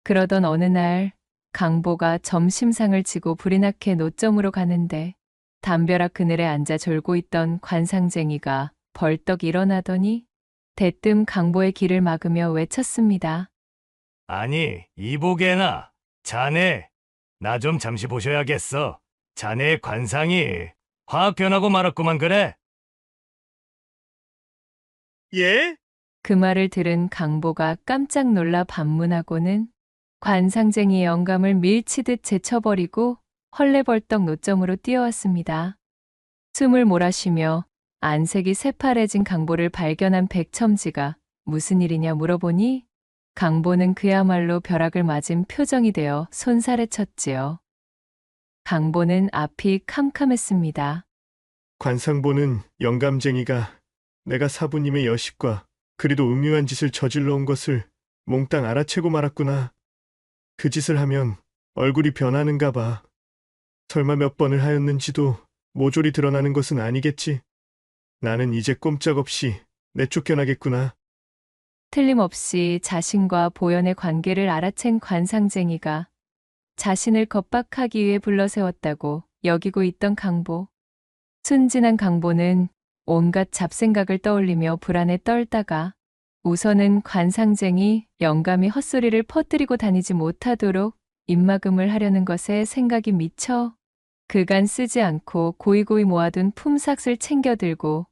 그러던 어느 날 강보가 점심상을 치고 불이 나게 노점으로 가는데 담벼락 그늘에 앉아 졸고 있던 관상쟁이가 벌떡 일어나더니 대뜸 강보의 길을 막으며 외쳤습니다. 아니, 이보게나. 자네, 나 좀 잠시 보셔야겠어. 자네의 관상이 확 변하고 말았구만 그래. 예? 그 말을 들은 강보가 깜짝 놀라 반문하고는 관상쟁이의 영감을 밀치듯 제쳐버리고 헐레벌떡 노점으로 뛰어왔습니다. 숨을 몰아쉬며 안색이 새파래진 강보를 발견한 백첨지가 무슨 일이냐 물어보니 강보는 그야말로 벼락을 맞은 표정이 되어 손살에 쳤지요. 강보는 앞이 캄캄했습니다. 관상보는 영감쟁이가 내가 사부님의 여식과 그리도 음흉한 짓을 저질러 온 것을 몽땅 알아채고 말았구나. 그 짓을 하면 얼굴이 변하는가 봐. 설마 몇 번을 하였는지도 모조리 드러나는 것은 아니겠지. 나는 이제 꼼짝없이 내쫓겨나겠구나. 틀림없이 자신과 보현의 관계를 알아챈 관상쟁이가 자신을 겁박하기 위해 불러세웠다고 여기고 있던 강보. 순진한 강보는 온갖 잡생각을 떠올리며 불안에 떨다가 우선은 관상쟁이 영감이 헛소리를 퍼뜨리고 다니지 못하도록 입막음을 하려는 것에 생각이 미쳐 그간 쓰지 않고 고이고이 모아둔 품삯을 챙겨들고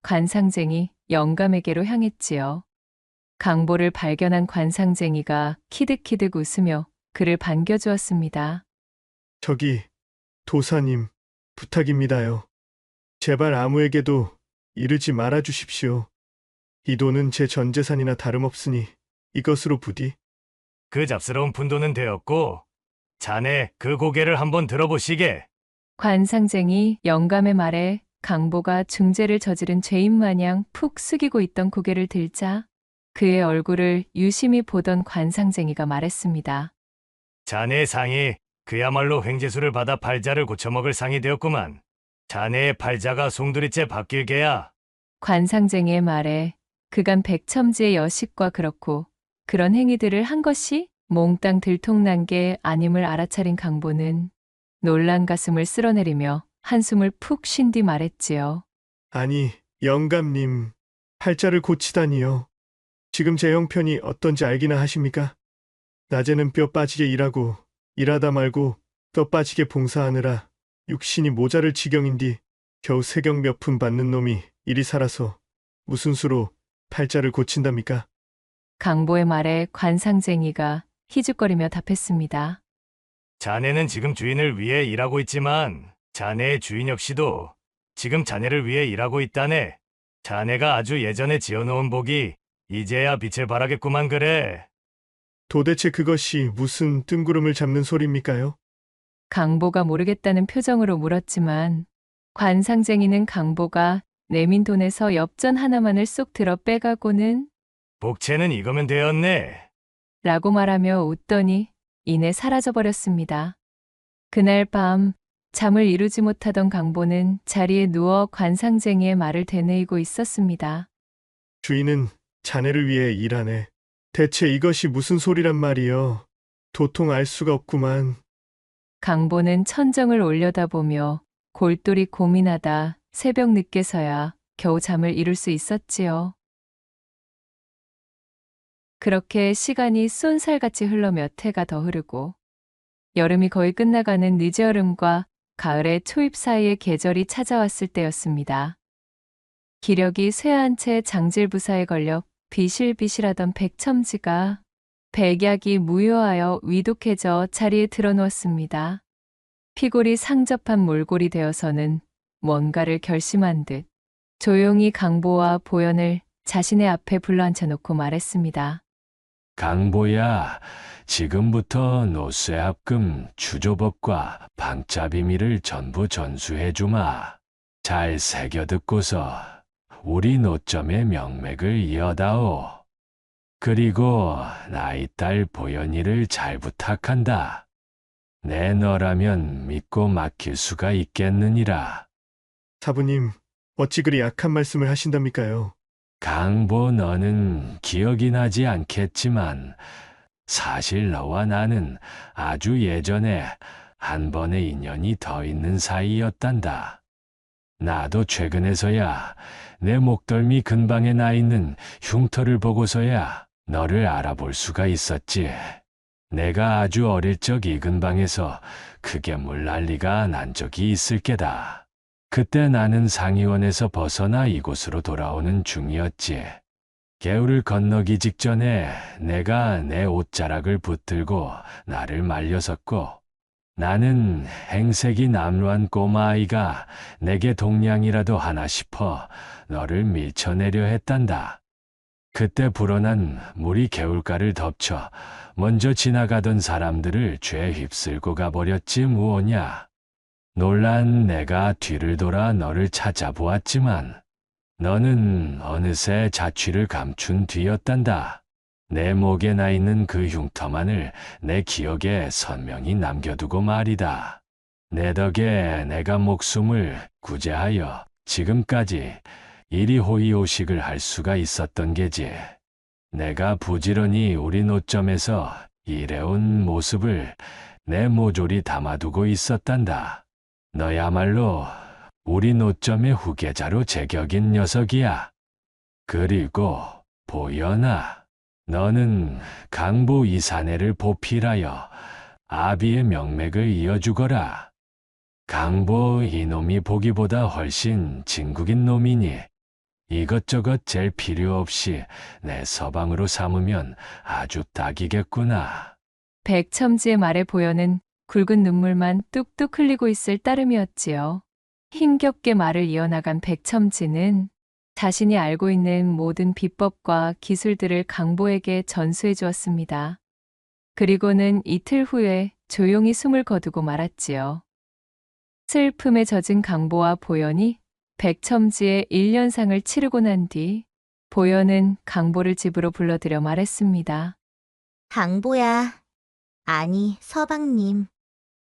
관상쟁이 영감에게로 향했지요. 강보를 발견한 관상쟁이가 키득키득 웃으며 그를 반겨주었습니다. 저기 도사님 부탁입니다요. 제발 아무에게도 이르지 말아 주십시오. 이 돈은 제 전 재산이나 다름없으니 이것으로 부디. 그 잡스러운 푼돈은 되었고, 자네 그 고개를 한번 들어보시게. 관상쟁이 영감의 말에 강보가 중죄를 저지른 죄인 마냥 푹 숙이고 있던 고개를 들자 그의 얼굴을 유심히 보던 관상쟁이가 말했습니다. 자네의 상이 그야말로 횡재수를 받아 팔자를 고쳐먹을 상이 되었구만. 자네의 팔자가 송두리째 바뀔 게야. 관상쟁이의 말에 그간 백첨지의 여식과 그렇고 그런 행위들을 한 것이 몽땅 들통난 게 아님을 알아차린 강보는 놀란 가슴을 쓸어내리며 한숨을 푹 쉰 뒤 말했지요. 아니 영감님 팔자를 고치다니요. 지금 제 형편이 어떤지 알기나 하십니까? 낮에는 뼈 빠지게 일하고 일하다 말고 뼈 빠지게 봉사하느라 육신이 모자랄 지경인디 겨우 세경 몇 푼 받는 놈이 이리 살아서 무슨 수로 팔자를 고친답니까? 강보의 말에 관상쟁이가 희죽거리며 답했습니다. 자네는 지금 주인을 위해 일하고 있지만 자네의 주인 역시도 지금 자네를 위해 일하고 있다네. 자네가 아주 예전에 지어놓은 복이 이제야 빛을 발하겠구만 그래. 도대체 그것이 무슨 뜬구름을 잡는 소리입니까요? 강보가 모르겠다는 표정으로 물었지만 관상쟁이는 강보가 내민 돈에서 엽전 하나만을 쏙 들어 빼가고는 복채는 이거면 되었네. 라고 말하며 웃더니 이내 사라져버렸습니다. 그날 밤 잠을 이루지 못하던 강보는 자리에 누워 관상쟁이의 말을 되뇌이고 있었습니다. 주인은 자네를 위해 일하네. 대체 이것이 무슨 소리란 말이여. 도통 알 수가 없구만. 강보는 천정을 올려다보며 골똘히 고민하다 새벽 늦게서야 겨우 잠을 이룰 수 있었지요. 그렇게 시간이 쏜살같이 흘러 몇 해가 더 흐르고 여름이 거의 끝나가는 늦여름과 가을의 초입 사이의 계절이 찾아왔을 때였습니다. 기력이 쇠한 채 장질부사에 걸려 비실비실하던 백첨지가 백약이 무효하여 위독해져 자리에 드러누웠습니다. 피골이 상접한 몰골이 되어서는 뭔가를 결심한 듯 조용히 강보와 보현을 자신의 앞에 불러앉혀놓고 말했습니다. 강보야, 지금부터 노쇠합금, 주조법과 방자 비밀을 전부 전수해주마. 잘 새겨듣고서 우리 노점의 명맥을 이어다오. 그리고 나이 딸 보현이를 잘 부탁한다. 내 너라면 믿고 맡길 수가 있겠느니라. 사부님, 어찌 그리 약한 말씀을 하신답니까요? 강보, 너는 기억이 나지 않겠지만 사실 너와 나는 아주 예전에 한 번의 인연이 더 있는 사이였단다. 나도 최근에서야 내 목덜미 근방에 나 있는 흉터를 보고서야 너를 알아볼 수가 있었지. 내가 아주 어릴 적 이 근방에서 크게 물난리가 난 적이 있을 게다. 그때 나는 상의원에서 벗어나 이곳으로 돌아오는 중이었지. 개울을 건너기 직전에 내가 내 옷자락을 붙들고 나를 말렸었고, 나는 행색이 남루한 꼬마아이가 내게 동냥이라도 하나 싶어 너를 밀쳐내려 했단다. 그때 불어난 물이 개울가를 덮쳐 먼저 지나가던 사람들을 죄 휩쓸고 가버렸지 무엇냐. 놀란 내가 뒤를 돌아 너를 찾아보았지만 너는 어느새 자취를 감춘 뒤였단다. 내 목에 나 있는 그 흉터만을 내 기억에 선명히 남겨두고 말이다. 내 덕에 내가 목숨을 구제하여 지금까지 이리 호의호식을 할 수가 있었던 게지. 내가 부지런히 우리 노점에서 일해온 모습을 내 모조리 담아두고 있었단다. 너야말로 우리 노점의 후계자로 제격인 녀석이야. 그리고 보연아, 너는 강보 이 사내를 보필하여 아비의 명맥을 이어주거라. 강보 이놈이 보기보다 훨씬 진국인 놈이니 이것저것 잴 필요 없이 내 서방으로 삼으면 아주 딱이겠구나. 백첨지의 말에 보여는 굵은 눈물만 뚝뚝 흘리고 있을 따름이었지요. 힘겹게 말을 이어나간 백첨지는 자신이 알고 있는 모든 비법과 기술들을 강보에게 전수해 주었습니다. 그리고는 이틀 후에 조용히 숨을 거두고 말았지요. 슬픔에 젖은 강보와 보연이 백첨지의 1년상을 치르고 난 뒤 보연은 강보를 집으로 불러들여 말했습니다. 강보야, 아니 서방님,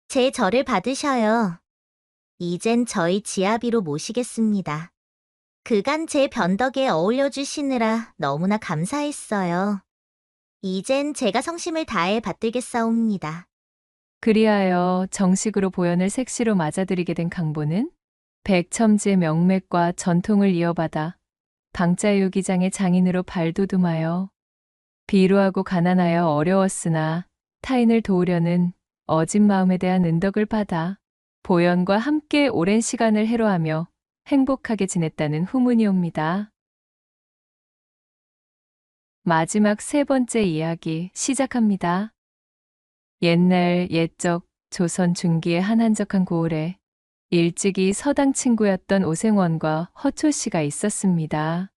제 절을 받으셔요. 이젠 저희 지아비로 모시겠습니다. 그간 제 변덕에 어울려주시느라 너무나 감사했어요. 이젠 제가 성심을 다해 받들겠사옵니다. 그리하여 정식으로 보연을 색시로 맞아들이게 된 강보는 백첨지의 명맥과 전통을 이어받아 방자유기장의 장인으로 발돋움하여 비루하고 가난하여 어려웠으나 타인을 도우려는 어진 마음에 대한 은덕을 받아 보연과 함께 오랜 시간을 해로하며 행복하게 지냈다는 후문이옵니다. 마지막 세 번째 이야기 시작합니다. 옛날 옛적 조선 중기의 한 한적한 고을에 일찍이 서당 친구였던 오생원과 허초 씨가 있었습니다.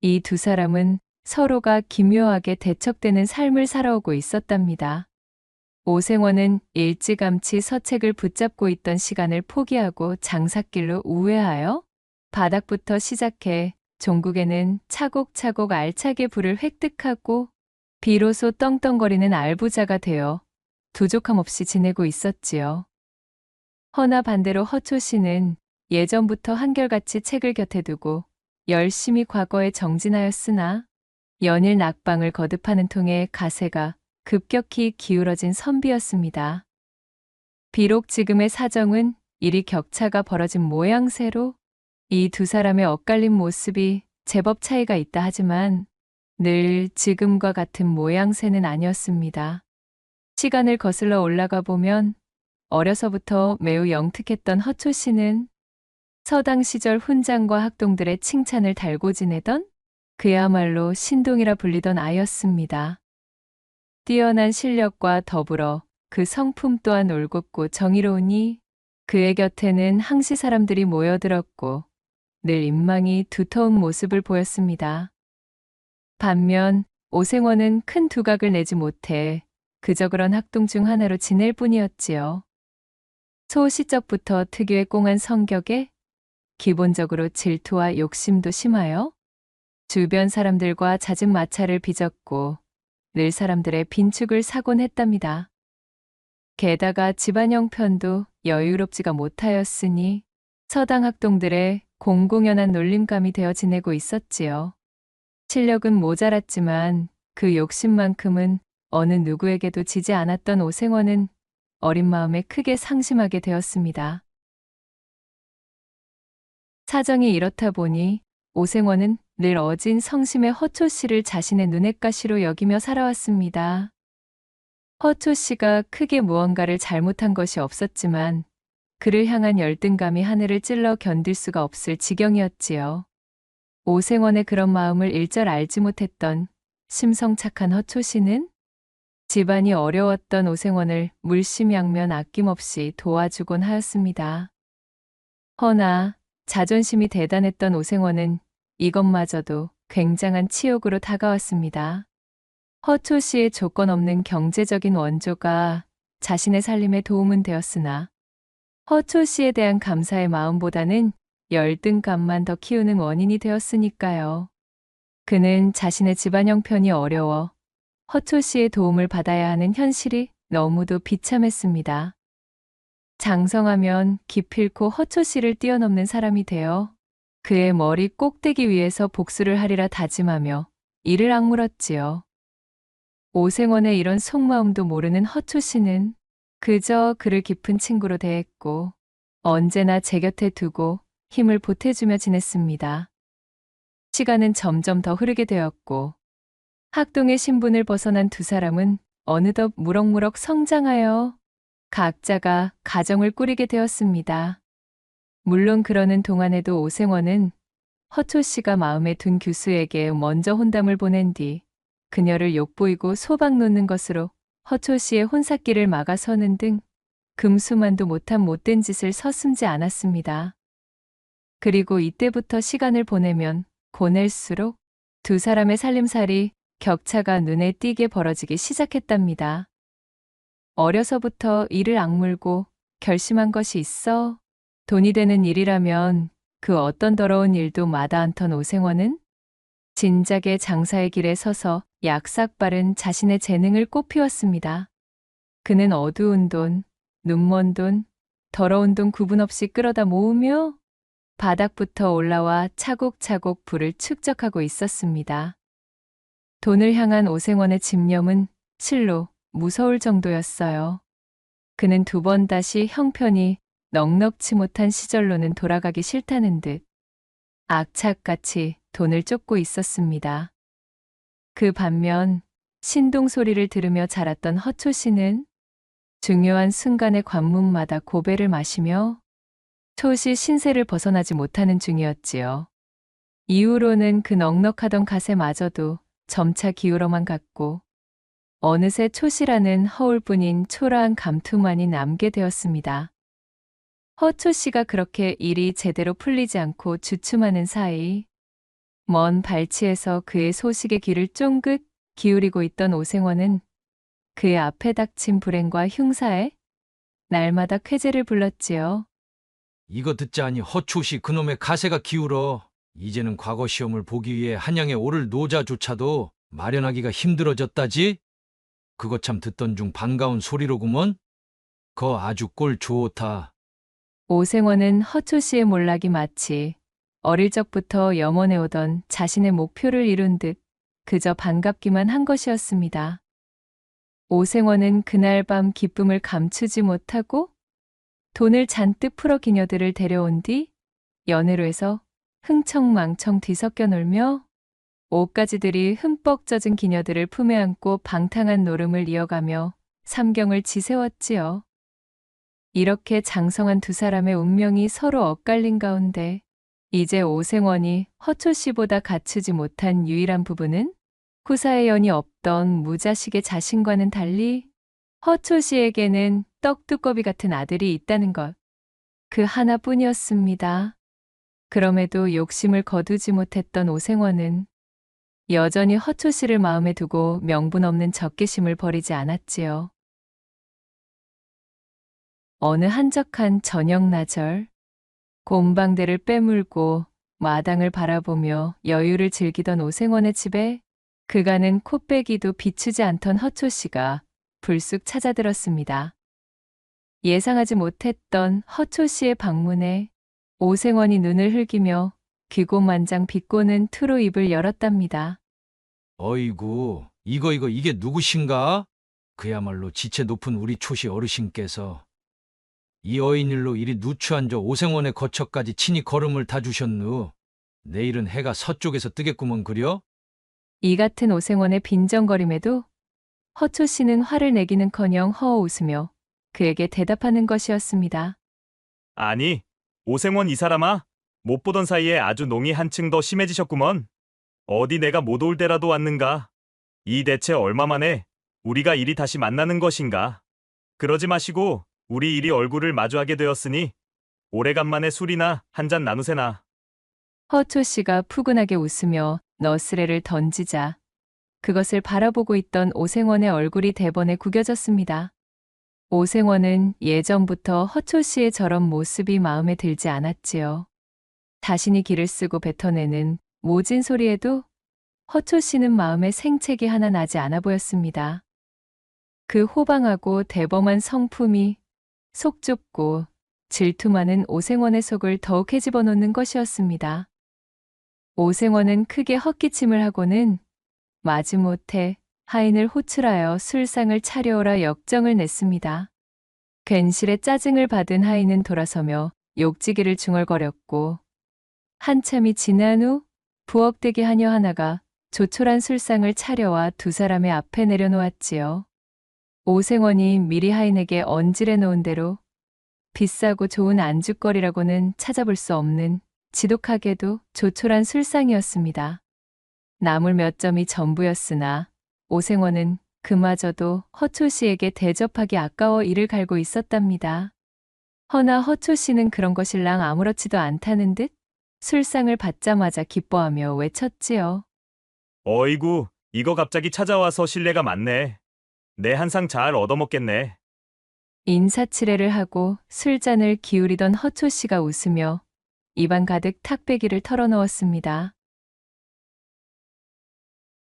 이 두 사람은 서로가 기묘하게 대척되는 삶을 살아오고 있었답니다. 오생원은 일찌감치 서책을 붙잡고 있던 시간을 포기하고 장삿길로 우회하여 바닥부터 시작해 종국에는 차곡차곡 알차게 부를 획득하고 비로소 떵떵거리는 알부자가 되어 부족함 없이 지내고 있었지요. 허나 반대로 허초 씨는 예전부터 한결같이 책을 곁에 두고 열심히 과거에 정진하였으나 연일 낙방을 거듭하는 통에 가세가 급격히 기울어진 선비였습니다. 비록 지금의 사정은 이리 격차가 벌어진 모양새로 이 두 사람의 엇갈린 모습이 제법 차이가 있다 하지만 늘 지금과 같은 모양새는 아니었습니다. 시간을 거슬러 올라가 보면 어려서부터 매우 영특했던 허초 씨는 서당 시절 훈장과 학동들의 칭찬을 달고 지내던 그야말로 신동이라 불리던 아이였습니다. 뛰어난 실력과 더불어 그 성품 또한 올곧고 정의로우니 그의 곁에는 항시 사람들이 모여들었고 늘 인망이 두터운 모습을 보였습니다. 반면 오생원은 큰 두각을 내지 못해 그저 그런 학동 중 하나로 지낼 뿐이었지요. 소시적부터 특유의 꽁한 성격에 기본적으로 질투와 욕심도 심하여 주변 사람들과 잦은 마찰을 빚었고 늘 사람들의 빈축을 사곤 했답니다. 게다가 집안 형편도 여유롭지가 못하였으니 서당 학동들의 공공연한 놀림감이 되어 지내고 있었지요. 실력은 모자랐지만 그 욕심만큼은 어느 누구에게도 지지 않았던 오생원은 어린 마음에 크게 상심하게 되었습니다. 사정이 이렇다 보니 오생원은 늘 어진 성심의 허초 씨를 자신의 눈엣 가시로 여기며 살아왔습니다. 허초 씨가 크게 무언가를 잘못한 것이 없었지만 그를 향한 열등감이 하늘을 찔러 견딜 수가 없을 지경이었지요. 오생원의 그런 마음을 일절 알지 못했던 심성착한 허초 씨는 집안이 어려웠던 오생원을 물심양면 아낌없이 도와주곤 하였습니다. 허나 자존심이 대단했던 오생원은 이것마저도 굉장한 치욕으로 다가왔습니다. 허초 씨의 조건 없는 경제적인 원조가 자신의 살림에 도움은 되었으나 허초 씨에 대한 감사의 마음보다는 열등감만 더 키우는 원인이 되었으니까요. 그는 자신의 집안 형편이 어려워 허초 씨의 도움을 받아야 하는 현실이 너무도 비참했습니다. 장성하면 기필코 허초 씨를 뛰어넘는 사람이 되어 그의 머리 꼭대기 위에서 복수를 하리라 다짐하며 이를 악물었지요. 오생원의 이런 속마음도 모르는 허초 씨는 그저 그를 깊은 친구로 대했고 언제나 제 곁에 두고 힘을 보태주며 지냈습니다. 시간은 점점 더 흐르게 되었고 학동의 신분을 벗어난 두 사람은 어느덧 무럭무럭 성장하여 각자가 가정을 꾸리게 되었습니다. 물론 그러는 동안에도 오생원은 허초 씨가 마음에 둔 교수에게 먼저 혼담을 보낸 뒤 그녀를 욕보이고 소박 놓는 것으로 허초 씨의 혼삿길을 막아서는 등 금수만도 못한 못된 짓을 서슴지 않았습니다. 그리고 이때부터 시간을 보내면 보낼수록 두 사람의 살림살이 격차가 눈에 띄게 벌어지기 시작했답니다. 어려서부터 이를 악물고 결심한 것이 있어 돈이 되는 일이라면 그 어떤 더러운 일도 마다 않던 오생원은 진작에 장사의 길에 서서 약삭빠른 자신의 재능을 꽃피웠습니다. 그는 어두운 돈, 눈먼 돈, 더러운 돈 구분 없이 끌어다 모으며 바닥부터 올라와 차곡차곡 부를 축적하고 있었습니다. 돈을 향한 오생원의 집념은 실로 무서울 정도였어요. 그는 두 번 다시 형편이 넉넉지 못한 시절로는 돌아가기 싫다는 듯 악착같이 돈을 쫓고 있었습니다. 그 반면 신동 소리를 들으며 자랐던 허초 씨는 중요한 순간의 관문마다 고배를 마시며 초시 신세를 벗어나지 못하는 중이었지요. 이후로는 그 넉넉하던 갓에마저도 점차 기울어만 갔고 어느새 초시라는 허울뿐인 초라한 감투만이 남게 되었습니다. 허초 씨가 그렇게 일이 제대로 풀리지 않고 주춤하는 사이 먼 발치에서 그의 소식에 귀를 쫑긋 기울이고 있던 오생원은 그의 앞에 닥친 불행과 흉사에 날마다 쾌재를 불렀지요. 이거 듣자니 허초시 그놈의 가세가 기울어 이제는 과거 시험을 보기 위해 한양에 오를 노자조차도 마련하기가 힘들어졌다지? 그거 참 듣던 중 반가운 소리로구먼? 거 아주 꼴 좋다. 오생원은 허초 씨의 몰락이 마치 어릴 적부터 염원해오던 자신의 목표를 이룬 듯 그저 반갑기만 한 것이었습니다. 오생원은 그날 밤 기쁨을 감추지 못하고 돈을 잔뜩 풀어 기녀들을 데려온 뒤 연회로에서 흥청망청 뒤섞여 놀며 옷가지들이 흠뻑 젖은 기녀들을 품에 안고 방탕한 노름을 이어가며 삼경을 지새웠지요. 이렇게 장성한 두 사람의 운명이 서로 엇갈린 가운데 이제 오생원이 허초 씨보다 갖추지 못한 유일한 부분은 후사의 연이 없던 무자식의 자신과는 달리 허초 씨에게는 떡두꺼비 같은 아들이 있다는 것. 그 하나뿐이었습니다. 그럼에도 욕심을 거두지 못했던 오생원은 여전히 허초 씨를 마음에 두고 명분 없는 적개심을 버리지 않았지요. 어느 한적한 저녁 나절, 곰방대를 빼물고 마당을 바라보며 여유를 즐기던 오생원의 집에 그가는 코빼기도 비추지 않던 허초 씨가 불쑥 찾아들었습니다. 예상하지 못했던 허초 씨의 방문에 오생원이 눈을 흘기며 귀고만장 비꼬는 투로 입을 열었답니다. 어이구, 이게 누구신가? 그야말로 지체 높은 우리 초시 어르신께서 이 어인일로 이리 누추한 저 오생원의 거처까지 친히 걸음을 다 주셨누. 내일은 해가 서쪽에서 뜨겠구먼 그려? 이 같은 오생원의 빈정거림에도 허초 씨는 화를 내기는커녕 허어 웃으며 그에게 대답하는 것이었습니다. 아니, 오생원 이 사람아, 못 보던 사이에 아주 농이 한층 더 심해지셨구먼. 어디 내가 못 올 때라도 왔는가? 이 대체 얼마 만에 우리가 이리 다시 만나는 것인가? 그러지 마시고 우리 이리 얼굴을 마주하게 되었으니 오래간만에 술이나 한잔 나누세나. 허초 씨가 푸근하게 웃으며 너스레를 던지자 그것을 바라보고 있던 오생원의 얼굴이 대번에 구겨졌습니다. 오생원은 예전부터 허초 씨의 저런 모습이 마음에 들지 않았지요. 자신이 기를 쓰고 뱉어내는 모진 소리에도 허초 씨는 마음에 생채기 하나 나지 않아 보였습니다. 그 호방하고 대범한 성품이 속 좁고 질투 많은 오생원의 속을 더욱 헤집어 놓는 것이었습니다. 오생원은 크게 헛기침을 하고는 마지못해 하인을 호출하여 술상을 차려오라 역정을 냈습니다. 괜시레 짜증을 받은 하인은 돌아서며 욕지기를 중얼거렸고 한참이 지난 후 부엌대기 하녀 하나가 조촐한 술상을 차려와 두 사람의 앞에 내려놓았지요. 오생원이 미리 하인에게 언질해 놓은 대로 비싸고 좋은 안주거리라고는 찾아볼 수 없는 지독하게도 조촐한 술상이었습니다. 나물 몇 점이 전부였으나 오생원은 그마저도 허초 씨에게 대접하기 아까워 이를 갈고 있었답니다. 허나 허초 씨는 그런 것일랑 아무렇지도 않다는 듯 술상을 받자마자 기뻐하며 외쳤지요. 어이구, 이거 갑자기 찾아와서 실례가 많네. 내 한 상 잘 얻어먹겠네. 인사치레를 하고 술잔을 기울이던 허초 씨가 웃으며 입안 가득 탁배기를 털어넣었습니다.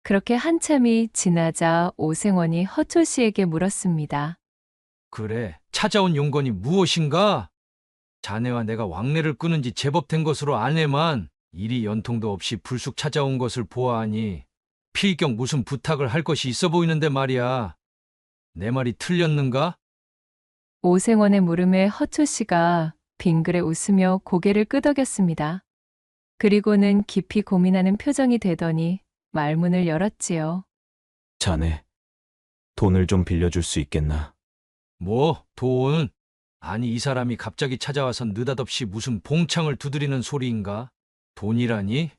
그렇게 한참이 지나자 오생원이 허초 씨에게 물었습니다. 그래, 찾아온 용건이 무엇인가? 자네와 내가 왕래를 끊은 지 제법 된 것으로 아네만 이리 연통도 없이 불쑥 찾아온 것을 보아하니 필경 무슨 부탁을 할 것이 있어 보이는데 말이야. 내 말이 틀렸는가? 오생원의 물음에 허초 씨가 빙그레 웃으며 고개를 끄덕였습니다. 그리고는 깊이 고민하는 표정이 되더니 말문을 열었지요. 자네, 돈을 좀 빌려줄 수 있겠나? 뭐, 돈? 아니, 이 사람이 갑자기 찾아와서 느닷없이 무슨 봉창을 두드리는 소리인가? 돈이라니?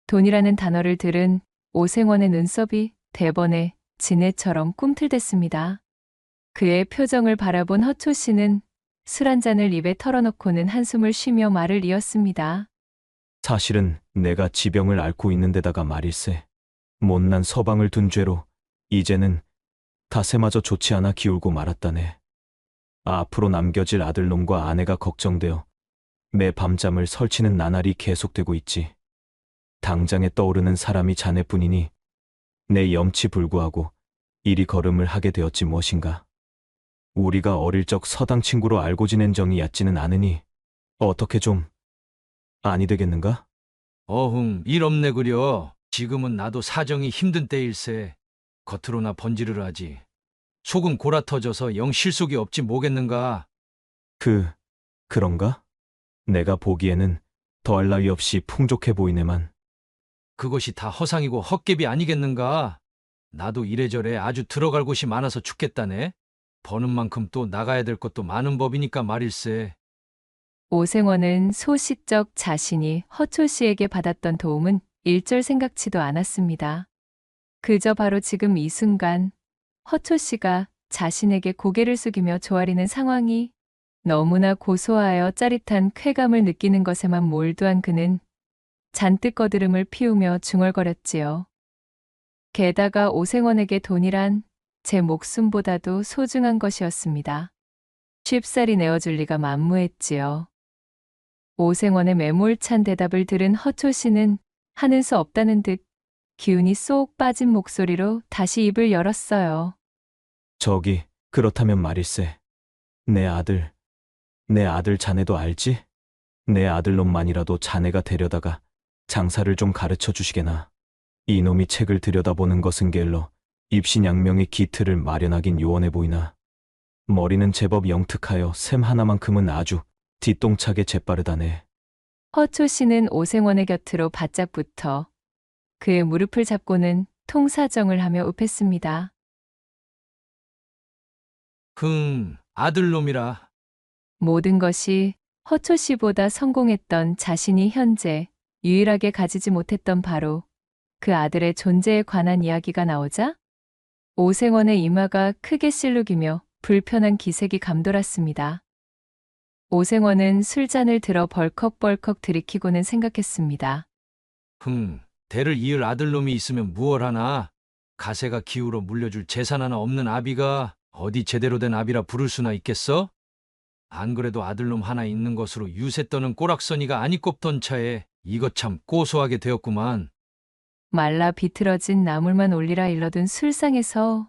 돈이라는 단어를 들은 오생원의 눈썹이 대번에 진해처럼 꿈틀댔습니다. 그의 표정을 바라본 허초 씨는 술 한 잔을 입에 털어놓고는 한숨을 쉬며 말을 이었습니다. 사실은 내가 지병을 앓고 있는 데다가 말일세. 못난 서방을 둔 죄로 이제는 탓에마저 좋지 않아 기울고 말았다네. 앞으로 남겨질 아들놈과 아내가 걱정되어 매 밤잠을 설치는 나날이 계속되고 있지. 당장에 떠오르는 사람이 자네뿐이니 내 염치불구하고 이리 걸음을 하게 되었지 무엇인가. 우리가 어릴 적 서당 친구로 알고 지낸 정이 얕지는 않으니 어떻게 좀 아니 되겠는가? 어흥, 일 없네 그려. 지금은 나도 사정이 힘든 때일세. 겉으로나 번지르르 하지. 속은 골아 터져서 영 실속이 없지 뭐겠는가. 그런가? 내가 보기에는 더할 나위 없이 풍족해 보이네만. 그것이 다 허상이고 헛개비 아니겠는가. 나도 이래저래 아주 들어갈 곳이 많아서 죽겠다네. 버는 만큼 또 나가야 될 것도 많은 법이니까 말일세. 오생원은 소시적 자신이 허초 씨에게 받았던 도움은 일절 생각지도 않았습니다. 그저 바로 지금 이 순간 허초 씨가 자신에게 고개를 숙이며 조아리는 상황이 너무나 고소하여 짜릿한 쾌감을 느끼는 것에만 몰두한 그는 잔뜩 거드름을 피우며 중얼거렸지요. 게다가 오생원에게 돈이란 제 목숨보다도 소중한 것이었습니다. 쉽사리 내어줄 리가 만무했지요. 오생원의 매몰찬 대답을 들은 허초 씨는 하는 수 없다는 듯 기운이 쏙 빠진 목소리로 다시 입을 열었어요. 저기, 그렇다면 말일세. 내 아들 자네도 알지? 내 아들놈만이라도 자네가 데려다가 장사를 좀 가르쳐 주시게나. 이놈이 책을 들여다보는 것은 게을러 입신양명의 기틀을 마련하긴 요원해 보이나. 머리는 제법 영특하여 샘 하나만큼은 아주 뒤똥차게 재빠르다네. 허초 씨는 오생원의 곁으로 바짝 붙어 그의 무릎을 잡고는 통사정을 하며 읍했습니다. 아들놈이라. 모든 것이 허초 씨보다 성공했던 자신이 현재 유일하게 가지지 못했던 바로 그 아들의 존재에 관한 이야기가 나오자 오생원의 이마가 크게 실룩이며 불편한 기색이 감돌았습니다. 오생원은 술잔을 들어 벌컥벌컥 들이키고는 생각했습니다. 대를 이을 아들놈이 있으면 무얼 하나. 가세가 기울어 물려줄 재산 하나 없는 아비가 어디 제대로 된 아비라 부를 수나 있겠어? 안 그래도 아들놈 하나 있는 것으로 유세 떠는 꼬락서니가 아니 꼽던 차에 이것 참 고소하게 되었구만. 말라 비틀어진 나물만 올리라 일러둔 술상에서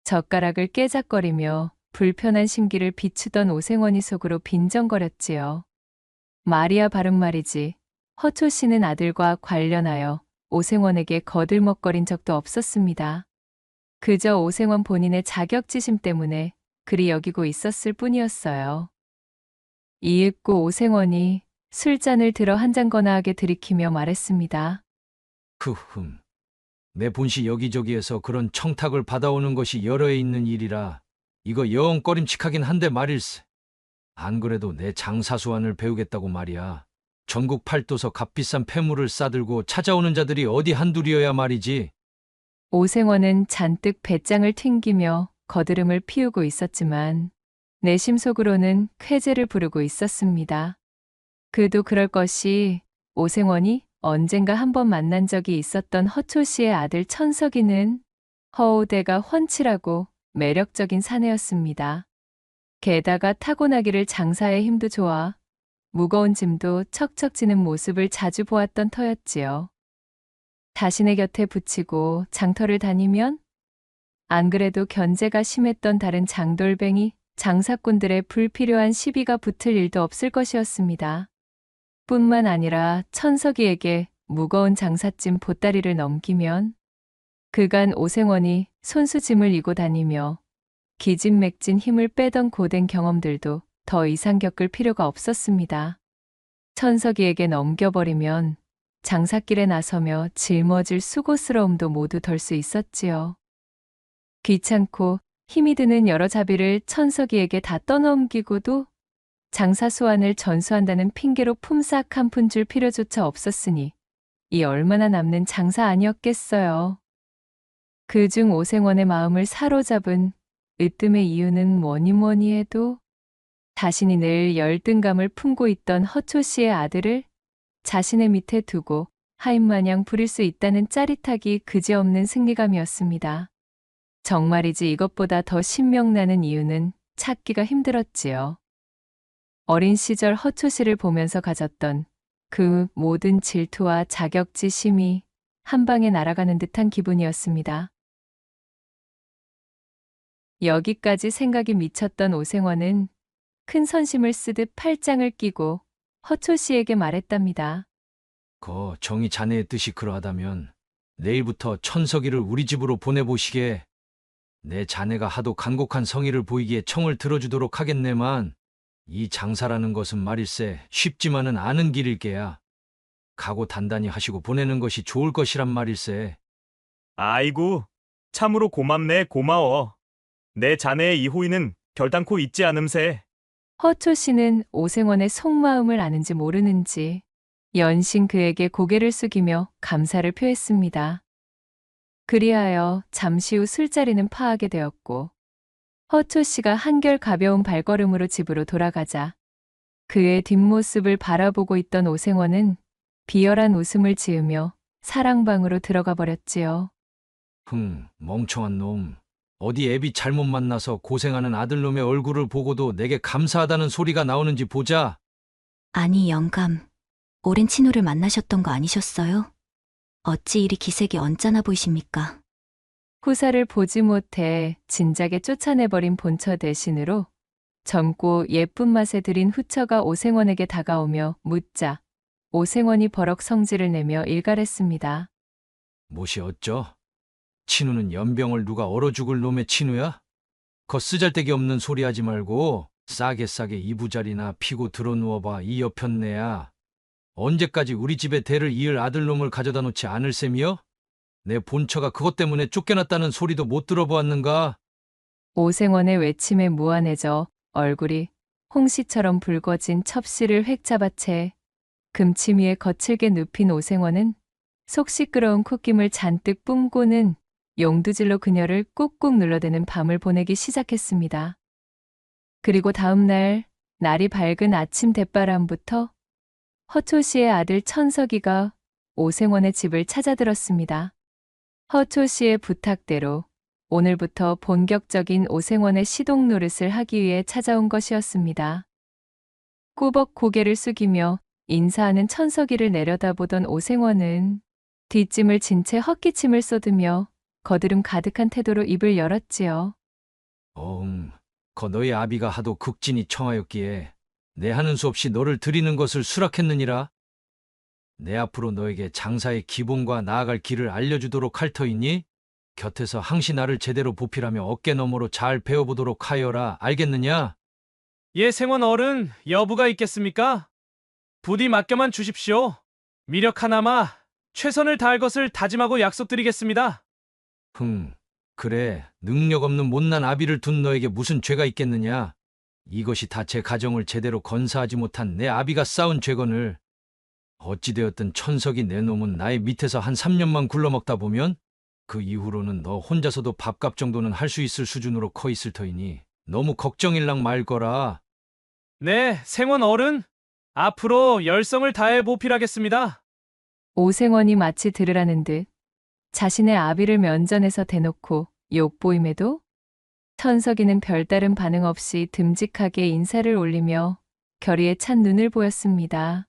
젓가락을 깨작거리며 불편한 심기를 비추던 오생원이 속으로 빈정거렸지요. 말이야 바른 말이지. 허초 씨는 아들과 관련하여 오생원에게 거들먹거린 적도 없었습니다. 그저 오생원 본인의 자격지심 때문에 그리 여기고 있었을 뿐이었어요. 이윽고 오생원이 술잔을 들어 한 잔 거나하게 들이키며 말했습니다. 내 본시 여기저기에서 그런 청탁을 받아오는 것이 여러 해 있는 일이라 이거 영 꺼림칙하긴 한데 말일세. 안 그래도 내 장사수완을 배우겠다고 말이야. 전국 팔도서 값비싼 폐물을 싸들고 찾아오는 자들이 어디 한둘이어야 말이지. 오생원은 잔뜩 배짱을 튕기며 거드름을 피우고 있었지만 내심 속으로는 쾌재를 부르고 있었습니다. 그도 그럴 것이 오생원이 언젠가 한번 만난 적이 있었던 허초 씨의 아들 천석이는 허우대가 훤칠하고 매력적인 사내였습니다. 게다가 타고나기를 장사의 힘도 좋아 무거운 짐도 척척 지는 모습을 자주 보았던 터였지요. 자신의 곁에 붙이고 장터를 다니면 안 그래도 견제가 심했던 다른 장돌뱅이 장사꾼들의 불필요한 시비가 붙을 일도 없을 것이었습니다. 뿐만 아니라 천석이에게 무거운 장삿짐 보따리를 넘기면 그간 오생원이 손수짐을 이고 다니며 기진맥진 힘을 빼던 고된 경험들도 더 이상 겪을 필요가 없었습니다. 천석이에게 넘겨버리면 장사길에 나서며 짊어질 수고스러움도 모두 덜 수 있었지요. 귀찮고 힘이 드는 여러 자비를 천석이에게 다 떠넘기고도 장사 수완을 전수한다는 핑계로 품삯 한 푼 줄 필요조차 없었으니 이 얼마나 남는 장사 아니었겠어요. 그중 오생원의 마음을 사로잡은 으뜸의 이유는 뭐니 해도 자신이 늘 열등감을 품고 있던 허초 씨의 아들을 자신의 밑에 두고 하인마냥 부릴 수 있다는 짜릿하기 그지없는 승리감이었습니다. 정말이지 이것보다 더 신명나는 이유는 찾기가 힘들었지요. 어린 시절 허초 씨를 보면서 가졌던 그 모든 질투와 자격지심이 한 방에 날아가는 듯한 기분이었습니다. 여기까지 생각이 미쳤던 오생원은 큰 선심을 쓰듯 팔짱을 끼고 허초 씨에게 말했답니다. 정이 자네의 뜻이 그러하다면 내일부터 천석이를 우리 집으로 보내보시게. 내 자네가 하도 간곡한 성의를 보이기에 청을 들어주도록 하겠네만 이 장사라는 것은 말일세 쉽지만은 않은 길일게야. 각오 단단히 하시고 보내는 것이 좋을 것이란 말일세. 아이고, 참으로 고맙네, 고마워. 내 자네의 이 호의는 결단코 잊지 않음세. 허초 씨는 오생원의 속마음을 아는지 모르는지 연신 그에게 고개를 숙이며 감사를 표했습니다. 그리하여 잠시 후 술자리는 파하게 되었고 허초 씨가 한결 가벼운 발걸음으로 집으로 돌아가자 그의 뒷모습을 바라보고 있던 오생원은 비열한 웃음을 지으며 사랑방으로 들어가 버렸지요. 멍청한 놈. 어디 애비 잘못 만나서 고생하는 아들놈의 얼굴을 보고도 내게 감사하다는 소리가 나오는지 보자. 아니 영감, 오랜 친구를 만나셨던 거 아니셨어요? 어찌 이리 기색이 언짢아 보이십니까? 후사를 보지 못해 진작에 쫓아내버린 본처 대신으로 젊고 예쁜 맛에 들인 후처가 오생원에게 다가오며 묻자 오생원이 버럭 성질을 내며 일갈했습니다. 못이 어쩌? 친우는 연병을 누가 얼어 죽을 놈의 친우야? 거 쓰잘데기 없는 소리 하지 말고 싸게 이부자리나 피고 들어누워봐. 이 여편네야. 언제까지 우리 집에 대를 이을 아들놈을 가져다 놓지 않을 셈이여? 내 본처가 그것 때문에 쫓겨났다는 소리도 못 들어보았는가? 오생원의 외침에 무안해져 얼굴이 홍시처럼 붉어진 첩씨를 획 잡아 채 금치미에 거칠게 눕힌 오생원은 속 시끄러운 콧김을 잔뜩 뿜고는 용두질로 그녀를 꾹꾹 눌러대는 밤을 보내기 시작했습니다. 그리고 다음 날이 밝은 아침 대바람부터 허초 씨의 아들 천석이가 오생원의 집을 찾아들었습니다. 허초 씨의 부탁대로 오늘부터 본격적인 오생원의 시동 노릇을 하기 위해 찾아온 것이었습니다. 꾸벅 고개를 숙이며 인사하는 천석이를 내려다보던 오생원은 뒷짐을 진 채 헛기침을 쏟으며 거드름 가득한 태도로 입을 열었지요. 거 너희 아비가 하도 극진히 청하였기에 내 하는 수 없이 너를 드리는 것을 수락했느니라. 내 앞으로 너에게 장사의 기본과 나아갈 길을 알려주도록 할 터이니 곁에서 항시 나를 제대로 보필하며 어깨너머로 잘 배워보도록 하여라. 알겠느냐? 예, 생원 어른, 여부가 있겠습니까? 부디 맡겨만 주십시오. 미력 하나마 최선을 다할 것을 다짐하고 약속드리겠습니다. 그래. 능력 없는 못난 아비를 둔 너에게 무슨 죄가 있겠느냐? 이것이 다 제 가정을 제대로 건사하지 못한 내 아비가 쌓은 죄건을 어찌되었든 천석이 내 놈은 나의 밑에서 한 3년만 굴러먹다 보면 그 이후로는 너 혼자서도 밥값 정도는 할 수 있을 수준으로 커 있을 터이니 너무 걱정일랑 말거라. 네, 생원 어른, 앞으로 열성을 다해 보필하겠습니다. 오생원이 마치 들으라는 듯 자신의 아비를 면전에서 대놓고 욕보임에도 천석이는 별다른 반응 없이 듬직하게 인사를 올리며 결의에 찬 눈을 보였습니다.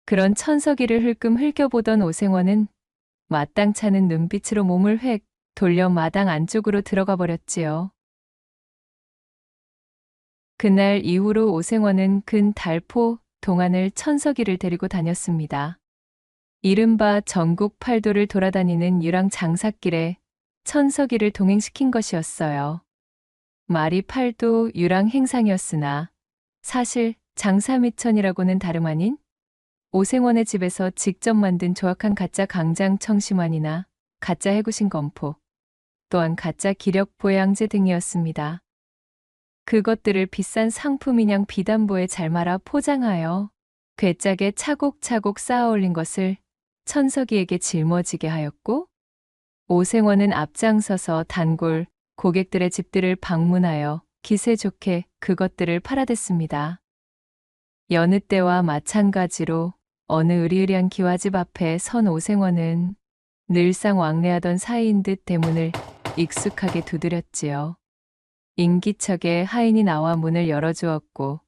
그런 천석이를 흘끔 흘겨보던 오생원은 마땅찮은 눈빛으로 몸을 획 돌려 마당 안쪽으로 들어가 버렸지요. 그날 이후로 오생원은 근 달포 동안을 천석이를 데리고 다녔습니다. 이른바 전국 팔도를 돌아다니는 유랑 장사길에 천석이를 동행시킨 것이었어요. 말이 팔도 유랑 행상이었으나 사실 장사미천이라고는 다름 아닌 오생원의 집에서 직접 만든 조악한 가짜 강장 청심환이나 가짜 해구신 검포, 또한 가짜 기력 보양제 등이었습니다. 그것들을 비싼 상품인양 비단보에 잘 말아 포장하여 괴짝에 차곡차곡 쌓아 올린 것을 천석이에게 짊어지게 하였고, 오생원은 앞장서서 단골 고객들의 집들을 방문하여 기세 좋게 그것들을 팔아댔습니다. 여느 때와 마찬가지로 어느 으리으리한 기와집 앞에 선 오생원은 늘상 왕래하던 사이인 듯 대문을 익숙하게 두드렸지요. 인기척에 하인이 나와 문을 열어주었고,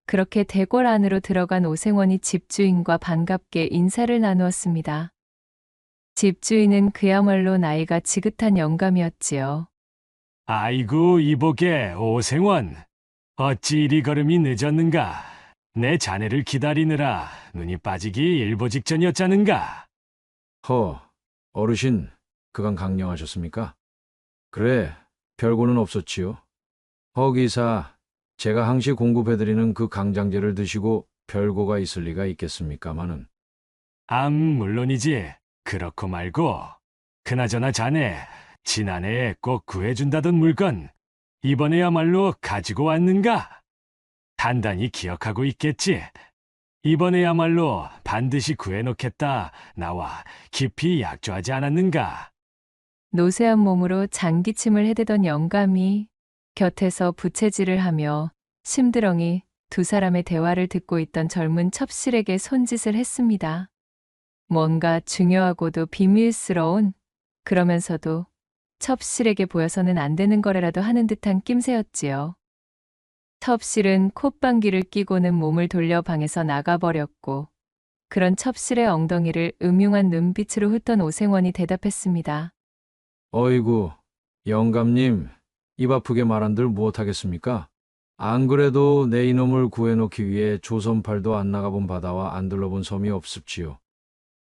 그렇게 대궐 안으로 들어간 오생원이 집주인과 반갑게 인사를 나누었습니다. 집주인은 그야말로 나이가 지긋한 영감이었지요. 아이고 이보게 오생원, 어찌 이리 걸음이 늦었는가? 내 자네를 기다리느라 눈이 빠지기 일보 직전이었자는가? 어르신, 그간 강령하셨습니까? 그래, 별고는 없었지요. 허기사, 제가 항시 공급해드리는 그 강장제를 드시고 별고가 있을 리가 있겠습니까마는. 물론이지. 그렇고 말고. 그나저나 자네, 지난해에 꼭 구해준다던 물건, 이번에야말로 가지고 왔는가? 단단히 기억하고 있겠지. 이번에야말로 반드시 구해놓겠다. 나와 깊이 약조하지 않았는가? 노쇠한 몸으로 장기침을 해대던 영감이 곁에서 부채질을 하며 심드렁이 두 사람의 대화를 듣고 있던 젊은 첩실에게 손짓을 했습니다. 뭔가 중요하고도 비밀스러운, 그러면서도 첩실에게 보여서는 안 되는 거래라도 하는 듯한 낌새였지요. 첩실은 콧방귀를 뀌고는 몸을 돌려 방에서 나가버렸고, 그런 첩실의 엉덩이를 음흉한 눈빛으로 훑던 오생원이 대답했습니다. 어이구, 영감님, 입 아프게 말한들 무엇하겠습니까? 안 그래도 내 이놈을 구해놓기 위해 조선팔도 안 나가본 바다와 안 둘러본 섬이 없습지요.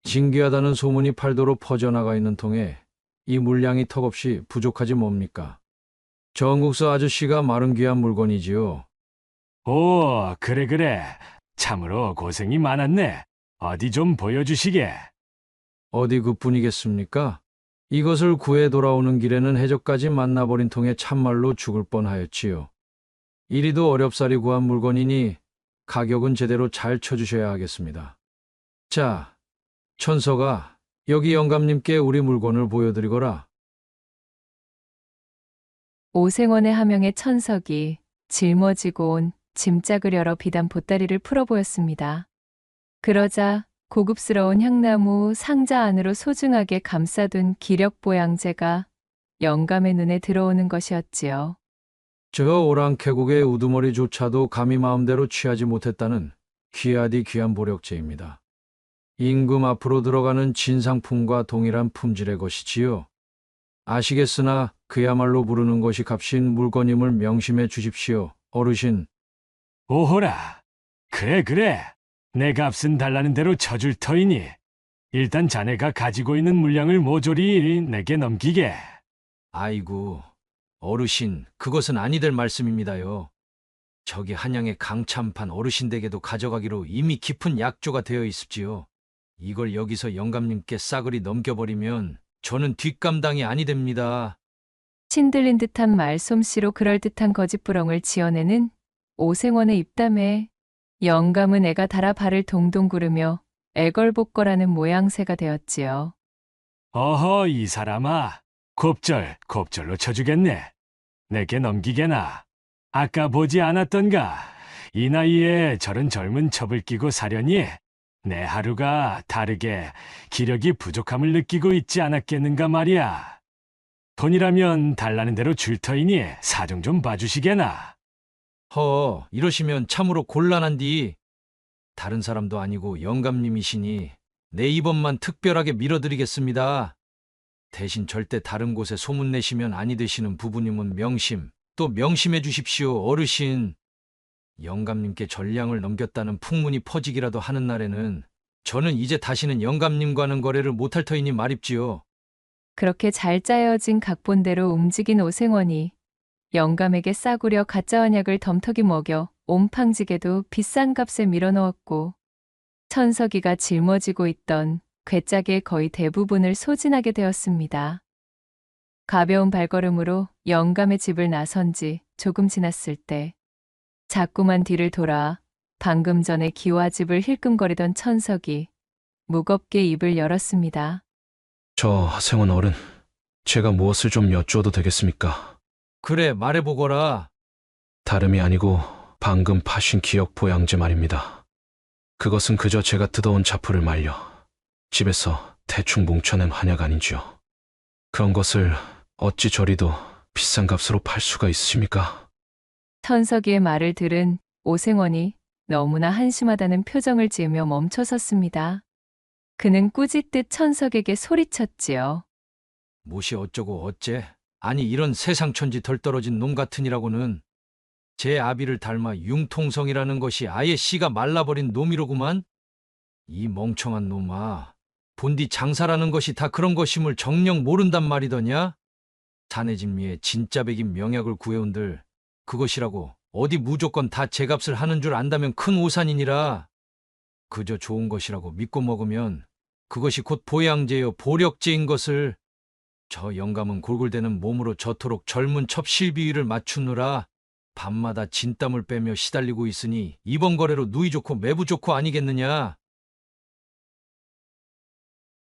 진귀하다는 소문이 팔도로 퍼져나가 있는 통에 이 물량이 턱없이 부족하지 뭡니까? 정국서 아저씨가 마른 귀한 물건이지요. 오, 그래. 참으로 고생이 많았네. 어디 좀 보여주시게. 어디 그뿐이겠습니까? 이것을 구해 돌아오는 길에는 해적까지 만나버린 통에 참말로 죽을 뻔하였지요. 이리도 어렵사리 구한 물건이니 가격은 제대로 잘 쳐주셔야 하겠습니다. 자, 천서가 여기 영감님께 우리 물건을 보여드리거라. 오생원의 하명에 천석이 짊어지고 온 짐짝을 열어 비단 보따리를 풀어 보였습니다. 그러자 고급스러운 향나무 상자 안으로 소중하게 감싸둔 기력보양제가 영감의 눈에 들어오는 것이었지요. 저 오랑캐국의 우두머리조차도 감히 마음대로 취하지 못했다는 귀하디 귀한 보력제입니다. 임금 앞으로 들어가는 진상품과 동일한 품질의 것이지요. 아시겠으나 그야말로 부르는 것이 값인 물건임을 명심해 주십시오, 어르신. 오호라. 그래. 내 값은 달라는 대로 쳐줄 터이니 일단 자네가 가지고 있는 물량을 모조리 내게 넘기게. 아이고, 어르신, 그것은 아니 될 말씀입니다요. 저기 한양의 강참판 어르신 댁에도 가져가기로 이미 깊은 약조가 되어 있습지요. 이걸 여기서 영감님께 싸그리 넘겨버리면 저는 뒷감당이 아니 됩니다. 신들린 듯한 말솜씨로 그럴듯한 거짓부렁을 지어내는 오생원의 입담에 영감은 애가 달아 발을 동동 구르며 애걸복걸하는 모양새가 되었지요. 어허, 이 사람아. 곱절로 쳐주겠네. 내게 넘기게나. 아까 보지 않았던가. 이 나이에 저런 젊은 첩을 끼고 사려니 내 하루가 다르게 기력이 부족함을 느끼고 있지 않았겠는가 말이야. 돈이라면 달라는 대로 줄 터이니 사정 좀 봐주시게나. 이러시면 참으로 곤란한디. 다른 사람도 아니고 영감님이시니 내 이번만 특별하게 밀어드리겠습니다. 대신 절대 다른 곳에 소문내시면 아니 되시는 부부님은 또 명심해 주십시오, 어르신. 영감님께 전량을 넘겼다는 풍문이 퍼지기라도 하는 날에는 저는 이제 다시는 영감님과는 거래를 못할 터이니 말입지요. 그렇게 잘 짜여진 각본대로 움직인 오생원이 영감에게 싸구려 가짜 언약을 덤터기 먹여 옴팡지게도 비싼 값에 밀어넣었고 천석이가 짊어지고 있던 괴짝의 거의 대부분을 소진하게 되었습니다. 가벼운 발걸음으로 영감의 집을 나선 지 조금 지났을 때 자꾸만 뒤를 돌아 방금 전에 기와집을 힐끔거리던 천석이 무겁게 입을 열었습니다. 저 하생원 어른, 제가 무엇을 좀 여쭈어도 되겠습니까? 그래, 말해보거라. 다름이 아니고 방금 파신 기억 보양제 말입니다. 그것은 그저 제가 뜯어온 자풀을 말려 집에서 대충 뭉쳐낸 한약 아닌지요. 그런 것을 어찌 저리도 비싼 값으로 팔 수가 있으십니까? 천석이의 말을 들은 오생원이 너무나 한심하다는 표정을 지으며 멈춰섰습니다. 그는 꾸짖듯 천석에게 소리쳤지요. 무엇이 어쩌고 어째? 아니 이런 세상천지 덜 떨어진 놈 같으니라고는 제 아비를 닮아 융통성이라는 것이 아예 씨가 말라버린 놈이로구만. 이 멍청한 놈아, 본디 장사라는 것이 다 그런 것임을 정녕 모른단 말이더냐? 자네 집미에 진짜 백인 명약을 구해온들 그것이라고 어디 무조건 다 제값을 하는 줄 안다면 큰 오산이니라. 그저 좋은 것이라고 믿고 먹으면 그것이 곧 보양제여 보력제인 것을. 저 영감은 골골대는 몸으로 저토록 젊은 첩실비위를 맞추느라 밤마다 진땀을 빼며 시달리고 있으니 이번 거래로 누이 좋고 매부 좋고 아니겠느냐.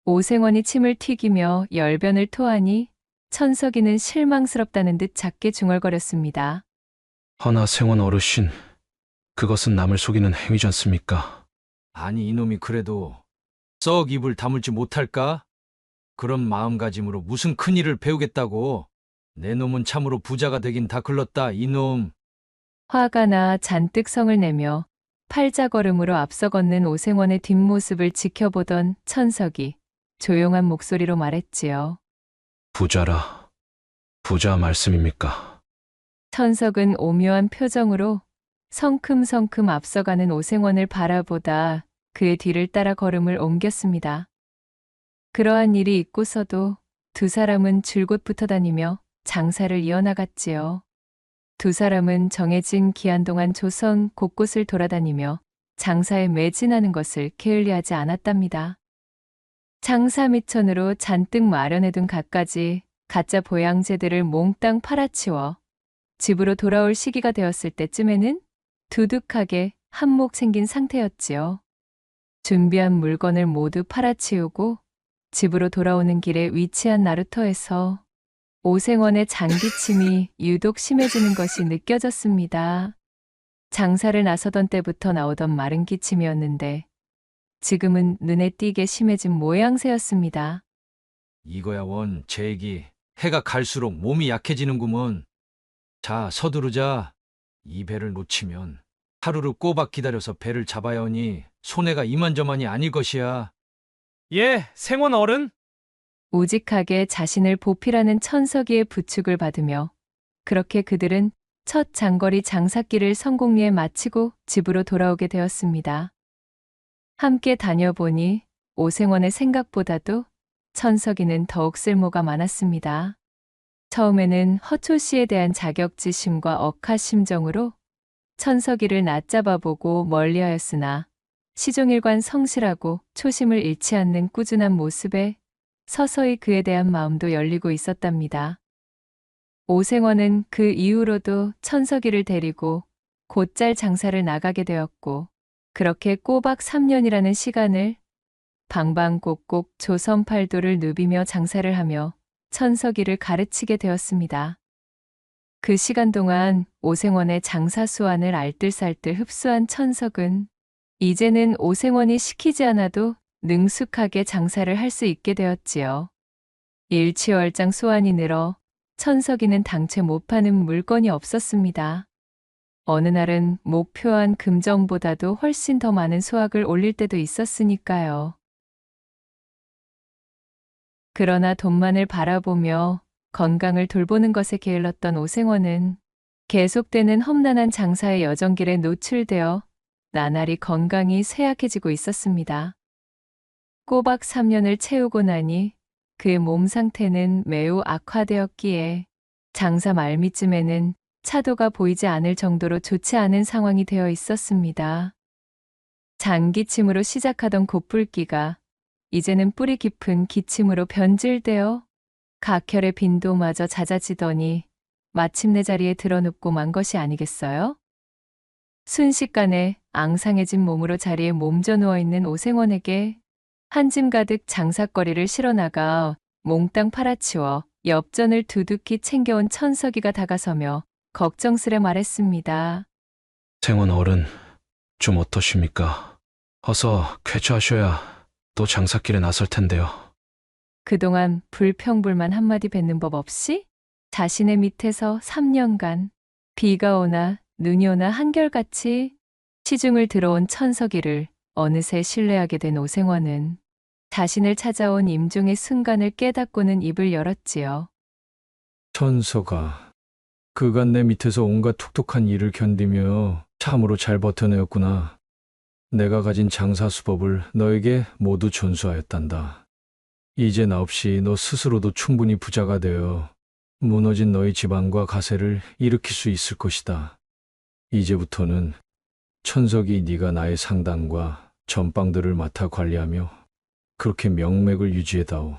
오생원이 침을 튀기며 열변을 토하니 천석이는 실망스럽다는 듯 작게 중얼거렸습니다. 허나 생원 어르신, 그것은 남을 속이는 행위지 않습니까? 아니 이놈이 그래도 썩 입을 다물지 못할까? 그런 마음가짐으로 무슨 큰일을 배우겠다고. 내 놈은 참으로 부자가 되긴 다 글렀다, 이놈. 화가 나 잔뜩 성을 내며 팔자걸음으로 앞서 걷는 오생원의 뒷모습을 지켜보던 천석이 조용한 목소리로 말했지요. 부자라. 부자 말씀입니까? 천석은 오묘한 표정으로 성큼성큼 앞서가는 오생원을 바라보다 그의 뒤를 따라 걸음을 옮겼습니다. 그러한 일이 있고서도 두 사람은 줄곧 붙어 다니며 장사를 이어나갔지요. 두 사람은 정해진 기한 동안 조선 곳곳을 돌아다니며 장사에 매진하는 것을 게을리하지 않았답니다. 장사 미천으로 잔뜩 마련해둔 갖가지 가짜 보양제들을 몽땅 팔아치워 집으로 돌아올 시기가 되었을 때쯤에는 두둑하게 한몫 생긴 상태였지요. 준비한 물건을 모두 팔아치우고 집으로 돌아오는 길에 위치한 나루터에서 오생원의 장기침이 유독 심해지는 것이 느껴졌습니다. 장사를 나서던 때부터 나오던 마른 기침이었는데 지금은 눈에 띄게 심해진 모양새였습니다. 이거야 원, 제 얘기. 해가 갈수록 몸이 약해지는구먼. 자, 서두르자. 이 배를 놓치면 하루를 꼬박 기다려서 배를 잡아야 하니 손해가 이만저만이 아닐 것이야. 예, 생원 어른. 우직하게 자신을 보필하는 천석이의 부축을 받으며 그렇게 그들은 첫 장거리 장사길을 성공리에 마치고 집으로 돌아오게 되었습니다. 함께 다녀보니 오생원의 생각보다도 천석이는 더욱 쓸모가 많았습니다. 처음에는 허초 씨에 대한 자격지심과 억하심정으로 천석이를 낮잡아보고 멀리하였으나 시종일관 성실하고 초심을 잃지 않는 꾸준한 모습에 서서히 그에 대한 마음도 열리고 있었답니다. 오생원은 그 이후로도 천석이를 데리고 곧잘 장사를 나가게 되었고 그렇게 꼬박 3년이라는 시간을 방방곡곡 조선팔도를 누비며 장사를 하며 천석이를 가르치게 되었습니다. 그 시간 동안 오생원의 장사 수완을 알뜰살뜰 흡수한 천석은 이제는 오생원이 시키지 않아도 능숙하게 장사를 할 수 있게 되었지요. 일취월장 수완이 늘어 천석이는 당최 못 파는 물건이 없었습니다. 어느 날은 목표한 금정보다도 훨씬 더 많은 수확을 올릴 때도 있었으니까요. 그러나 돈만을 바라보며 건강을 돌보는 것에 게을렀던 오생원은 계속되는 험난한 장사의 여정길에 노출되어 나날이 건강이 쇠약해지고 있었습니다. 꼬박 3년을 채우고 나니 그의 몸 상태는 매우 악화되었기에 장사 말미쯤에는 차도가 보이지 않을 정도로 좋지 않은 상황이 되어 있었습니다. 장기침으로 시작하던 곧불기가 이제는 뿌리 깊은 기침으로 변질되어 각혈의 빈도마저 잦아지더니 마침내 자리에 드러눕고 만 것이 아니겠어요? 순식간에 앙상해진 몸으로 자리에 몸져 누워있는 오생원에게 한 짐 가득 장사거리를 실어나가 몽땅 팔아치워 엽전을 두둑히 챙겨온 천석이가 다가서며 걱정스레 말했습니다. 생원 어른, 좀 어떠십니까? 어서 쾌차하셔야 또 장사길에 나설 텐데요. 그동안 불평불만 한마디 뱉는 법 없이 자신의 밑에서 3년간 비가 오나 눈이 오나 한결같이 시중을 들어온 천석이를 어느새 신뢰하게 된 오생원은 자신을 찾아온 임종의 순간을 깨닫고는 입을 열었지요. 천석아, 그간 내 밑에서 온갖 툭툭한 일을 견디며 참으로 잘 버텨내었구나. 내가 가진 장사 수법을 너에게 모두 전수하였단다. 이제 나 없이 너 스스로도 충분히 부자가 되어 무너진 너희 집안과 가세를 일으킬 수 있을 것이다. 이제부터는 천석이 네가 나의 상당과 전방들을 맡아 관리하며 그렇게 명맥을 유지해다오.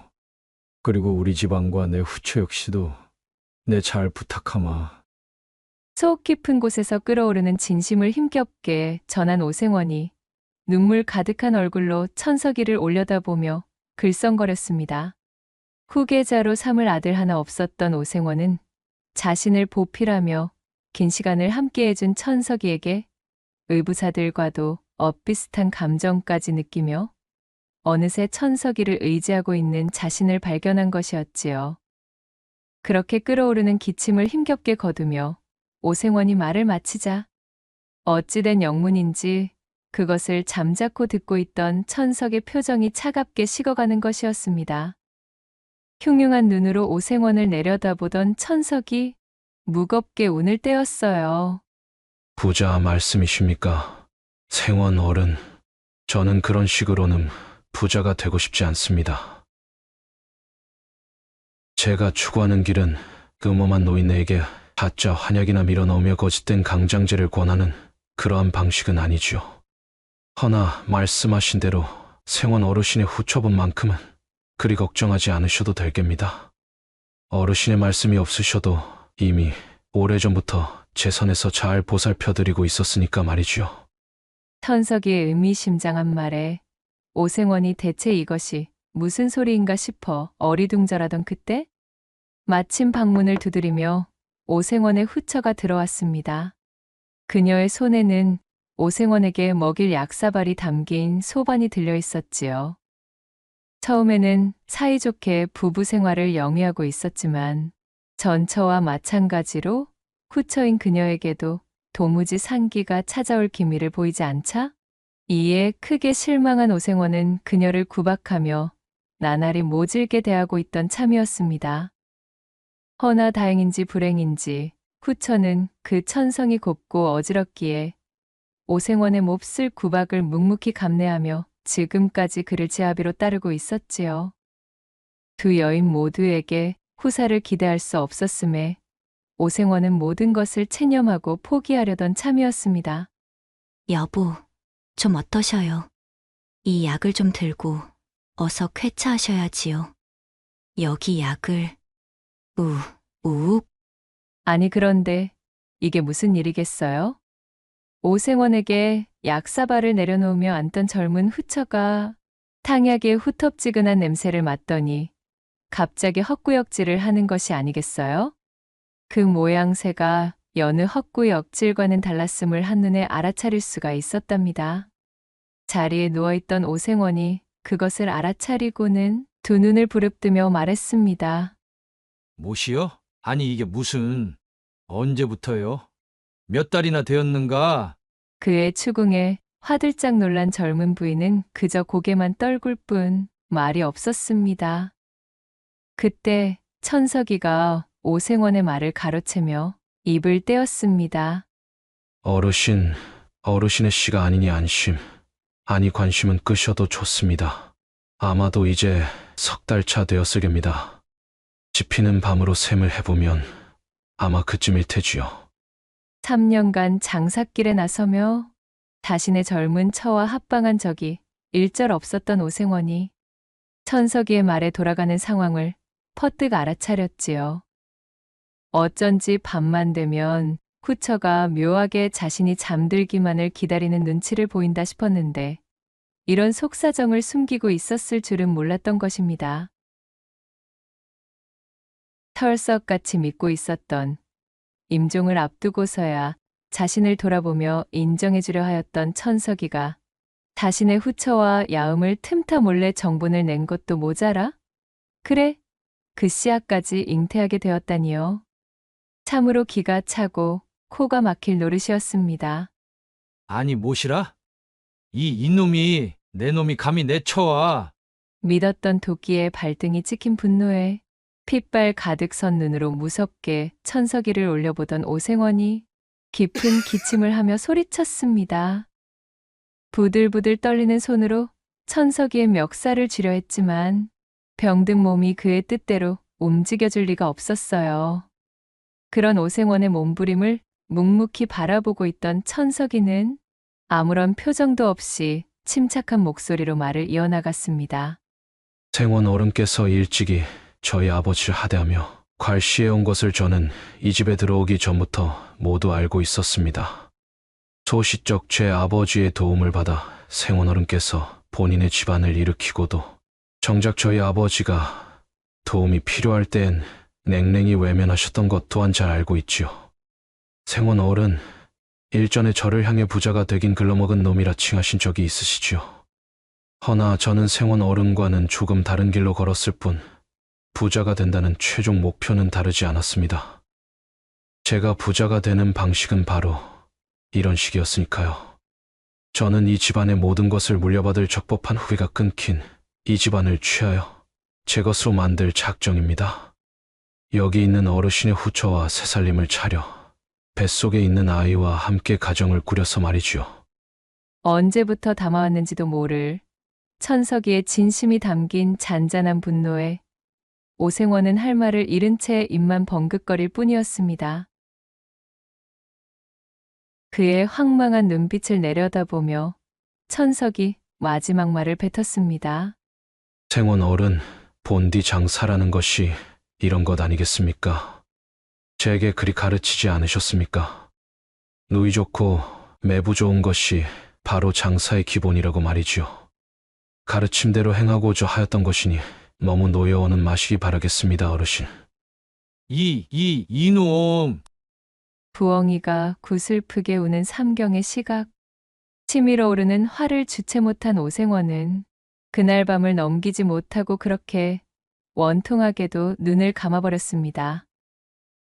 그리고 우리 집안과 내 후처 역시도 내 잘 부탁하마. 속 깊은 곳에서 끓어오르는 진심을 힘겹게 전한 오생원이 눈물 가득한 얼굴로 천석이를 올려다보며 글썽거렸습니다. 후계자로 삼을 아들 하나 없었던 오생원은 자신을 보필하며 긴 시간을 함께해준 천석이에게 의부사들과도 엇비슷한 감정까지 느끼며 어느새 천석이를 의지하고 있는 자신을 발견한 것이었지요. 그렇게 끓어오르는 기침을 힘겹게 거두며 오생원이 말을 마치자 어찌된 영문인지 그것을 잠자코 듣고 있던 천석의 표정이 차갑게 식어가는 것이었습니다. 흉흉한 눈으로 오생원을 내려다보던 천석이 무겁게 운을 떼었어요. 부자 말씀이십니까? 생원 어른, 저는 그런 식으로는 부자가 되고 싶지 않습니다. 제가 추구하는 길은 음험한 노인네에게 가짜 환약이나 밀어넣으며 거짓된 강장제를 권하는 그러한 방식은 아니지요. 허나 말씀하신 대로 생원 어르신의 후처분 만큼은 그리 걱정하지 않으셔도 될 겁니다. 어르신의 말씀이 없으셔도 이미 오래전부터 제 선에서 잘 보살펴드리고 있었으니까 말이지요. 천석이의 의미심장한 말에 오생원이 대체 이것이 무슨 소리인가 싶어 어리둥절하던 그때 마침 방문을 두드리며 오생원의 후처가 들어왔습니다. 그녀의 손에는 오생원에게 먹일 약사발이 담긴 소반이 들려 있었지요. 처음에는 사이좋게 부부 생활을 영위하고 있었지만 전처와 마찬가지로 후처인 그녀에게도 도무지 상기가 찾아올 기미를 보이지 않자 이에 크게 실망한 오생원은 그녀를 구박하며 나날이 모질게 대하고 있던 참이었습니다. 허나 다행인지 불행인지 후처는 그 천성이 곱고 어지럽기에 오생원의 몹쓸 구박을 묵묵히 감내하며 지금까지 그를 제아비로 따르고 있었지요. 두 여인 모두에게 후사를 기대할 수 없었음에 오생원은 모든 것을 체념하고 포기하려던 참이었습니다. 여보, 좀 어떠셔요? 이 약을 좀 들고 어서 쾌차하셔야지요. 여기 약을 우욱. 아니 그런데 이게 무슨 일이겠어요? 오생원에게 약사발을 내려놓으며 앉던 젊은 후처가 탕약의 후텁지근한 냄새를 맡더니 갑자기 헛구역질을 하는 것이 아니겠어요? 그 모양새가 여느 헛구역질과는 달랐음을 한눈에 알아차릴 수가 있었답니다. 자리에 누워있던 오생원이 그것을 알아차리고는 두 눈을 부릅뜨며 말했습니다. 뭐시여? 아니 이게 무슨... 언제부터요? 몇 달이나 되었는가? 그의 추궁에 화들짝 놀란 젊은 부인은 그저 고개만 떨굴 뿐 말이 없었습니다. 그때 천석이가 오생원의 말을 가로채며 입을 떼었습니다. 어르신의 씨가 아니니 안심, 아니 관심은 끄셔도 좋습니다. 아마도 이제 석 달 차 되었을 겁니다. 지피는 밤으로 셈을 해보면 아마 그쯤일 테지요. 3년간 장삿길에 나서며 자신의 젊은 처와 합방한 적이 일절 없었던 오생원이 천석이의 말에 돌아가는 상황을 퍼뜩 알아차렸지요. 어쩐지 밤만 되면 후처가 묘하게 자신이 잠들기만을 기다리는 눈치를 보인다 싶었는데 이런 속사정을 숨기고 있었을 줄은 몰랐던 것입니다. 털썩같이 믿고 있었던 임종을 앞두고서야 자신을 돌아보며 인정해주려 하였던 천석이가 자신의 후처와 야음을 틈타 몰래 정본을 낸 것도 모자라? 그래, 그 씨앗까지 잉태하게 되었다니요. 참으로 기가 차고 코가 막힐 노릇이었습니다. 아니 뭐시라? 이 이놈이 내 놈이 감히 내 처와... 믿었던 도끼에 발등이 찍힌 분노에 핏발 가득 선 눈으로 무섭게 천석이를 올려보던 오생원이 깊은 기침을 하며 소리쳤습니다. 부들부들 떨리는 손으로 천석이의 멱살을 쥐려 했지만 병든 몸이 그의 뜻대로 움직여줄 리가 없었어요. 그런 오생원의 몸부림을 묵묵히 바라보고 있던 천석이는 아무런 표정도 없이 침착한 목소리로 말을 이어나갔습니다. 생원 어른께서 일찍이 저희 아버지를 하대하며 괄시해온 것을 저는 이 집에 들어오기 전부터 모두 알고 있었습니다. 소시적 제 아버지의 도움을 받아 생원 어른께서 본인의 집안을 일으키고도 정작 저희 아버지가 도움이 필요할 땐 냉랭히 외면하셨던 것 또한 잘 알고 있지요. 생원 어른, 일전에 저를 향해 부자가 되긴 글러먹은 놈이라 칭하신 적이 있으시지요. 허나 저는 생원 어른과는 조금 다른 길로 걸었을 뿐 부자가 된다는 최종 목표는 다르지 않았습니다. 제가 부자가 되는 방식은 바로 이런 식이었으니까요. 저는 이 집안의 모든 것을 물려받을 적법한 후계가 끊긴 이 집안을 취하여 제 것으로 만들 작정입니다. 여기 있는 어르신의 후처와 새살림을 차려 뱃속에 있는 아이와 함께 가정을 꾸려서 말이지요. 언제부터 담아왔는지도 모를 천석이의 진심이 담긴 잔잔한 분노에 오생원은 할 말을 잃은 채 입만 벙긋거릴 뿐이었습니다. 그의 황망한 눈빛을 내려다보며 천석이 마지막 말을 뱉었습니다. 생원 어른, 본디 장사라는 것이 이런 것 아니겠습니까? 제게 그리 가르치지 않으셨습니까? 누이 좋고 매부 좋은 것이 바로 장사의 기본이라고 말이지요. 가르침대로 행하고자 하였던 것이니 너무 노여워는 마시기 바라겠습니다, 어르신. 이놈! 부엉이가 구슬프게 우는 삼경의 시각. 치밀어 오르는 화를 주체 못한 오생원은 그날 밤을 넘기지 못하고 그렇게 원통하게도 눈을 감아버렸습니다.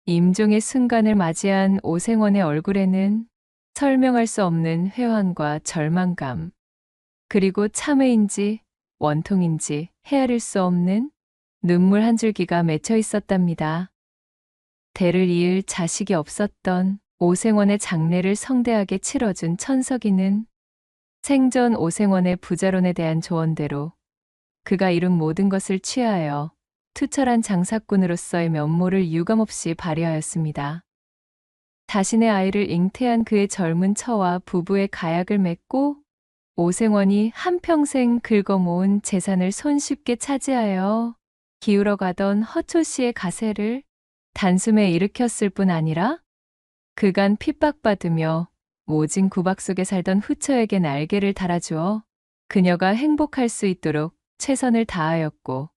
임종의 순간을 맞이한 오생원의 얼굴에는 설명할 수 없는 회환과 절망감, 그리고 참회인지 원통인지 헤아릴 수 없는 눈물 한 줄기가 맺혀 있었답니다. 대를 이을 자식이 없었던 오생원의 장례를 성대하게 치러준 천석이는 생전 오생원의 부자론에 대한 조언대로 그가 이룬 모든 것을 취하여 투철한 장사꾼으로서의 면모를 유감없이 발휘하였습니다. 자신의 아이를 잉태한 그의 젊은 처와 부부의 가약을 맺고 오생원이 한평생 긁어모은 재산을 손쉽게 차지하여 기울어가던 허초 씨의 가세를 단숨에 일으켰을 뿐 아니라 그간 핍박받으며 모진 구박 속에 살던 후처에게 날개를 달아주어 그녀가 행복할 수 있도록 최선을 다하였고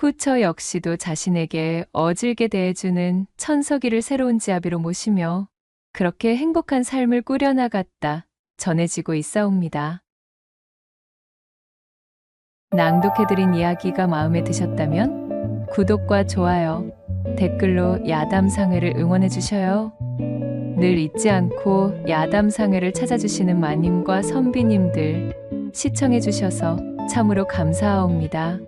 후처 역시도 자신에게 어질게 대해주는 천석이를 새로운 지아비로 모시며 그렇게 행복한 삶을 꾸려나갔다 전해지고 있사옵니다. 낭독해드린 이야기가 마음에 드셨다면 구독과 좋아요, 댓글로 야담상회를 응원해 주셔요. 늘 잊지 않고 야담상회를 찾아주시는 마님과 선비님들 시청해 주셔서 참으로 감사하옵니다.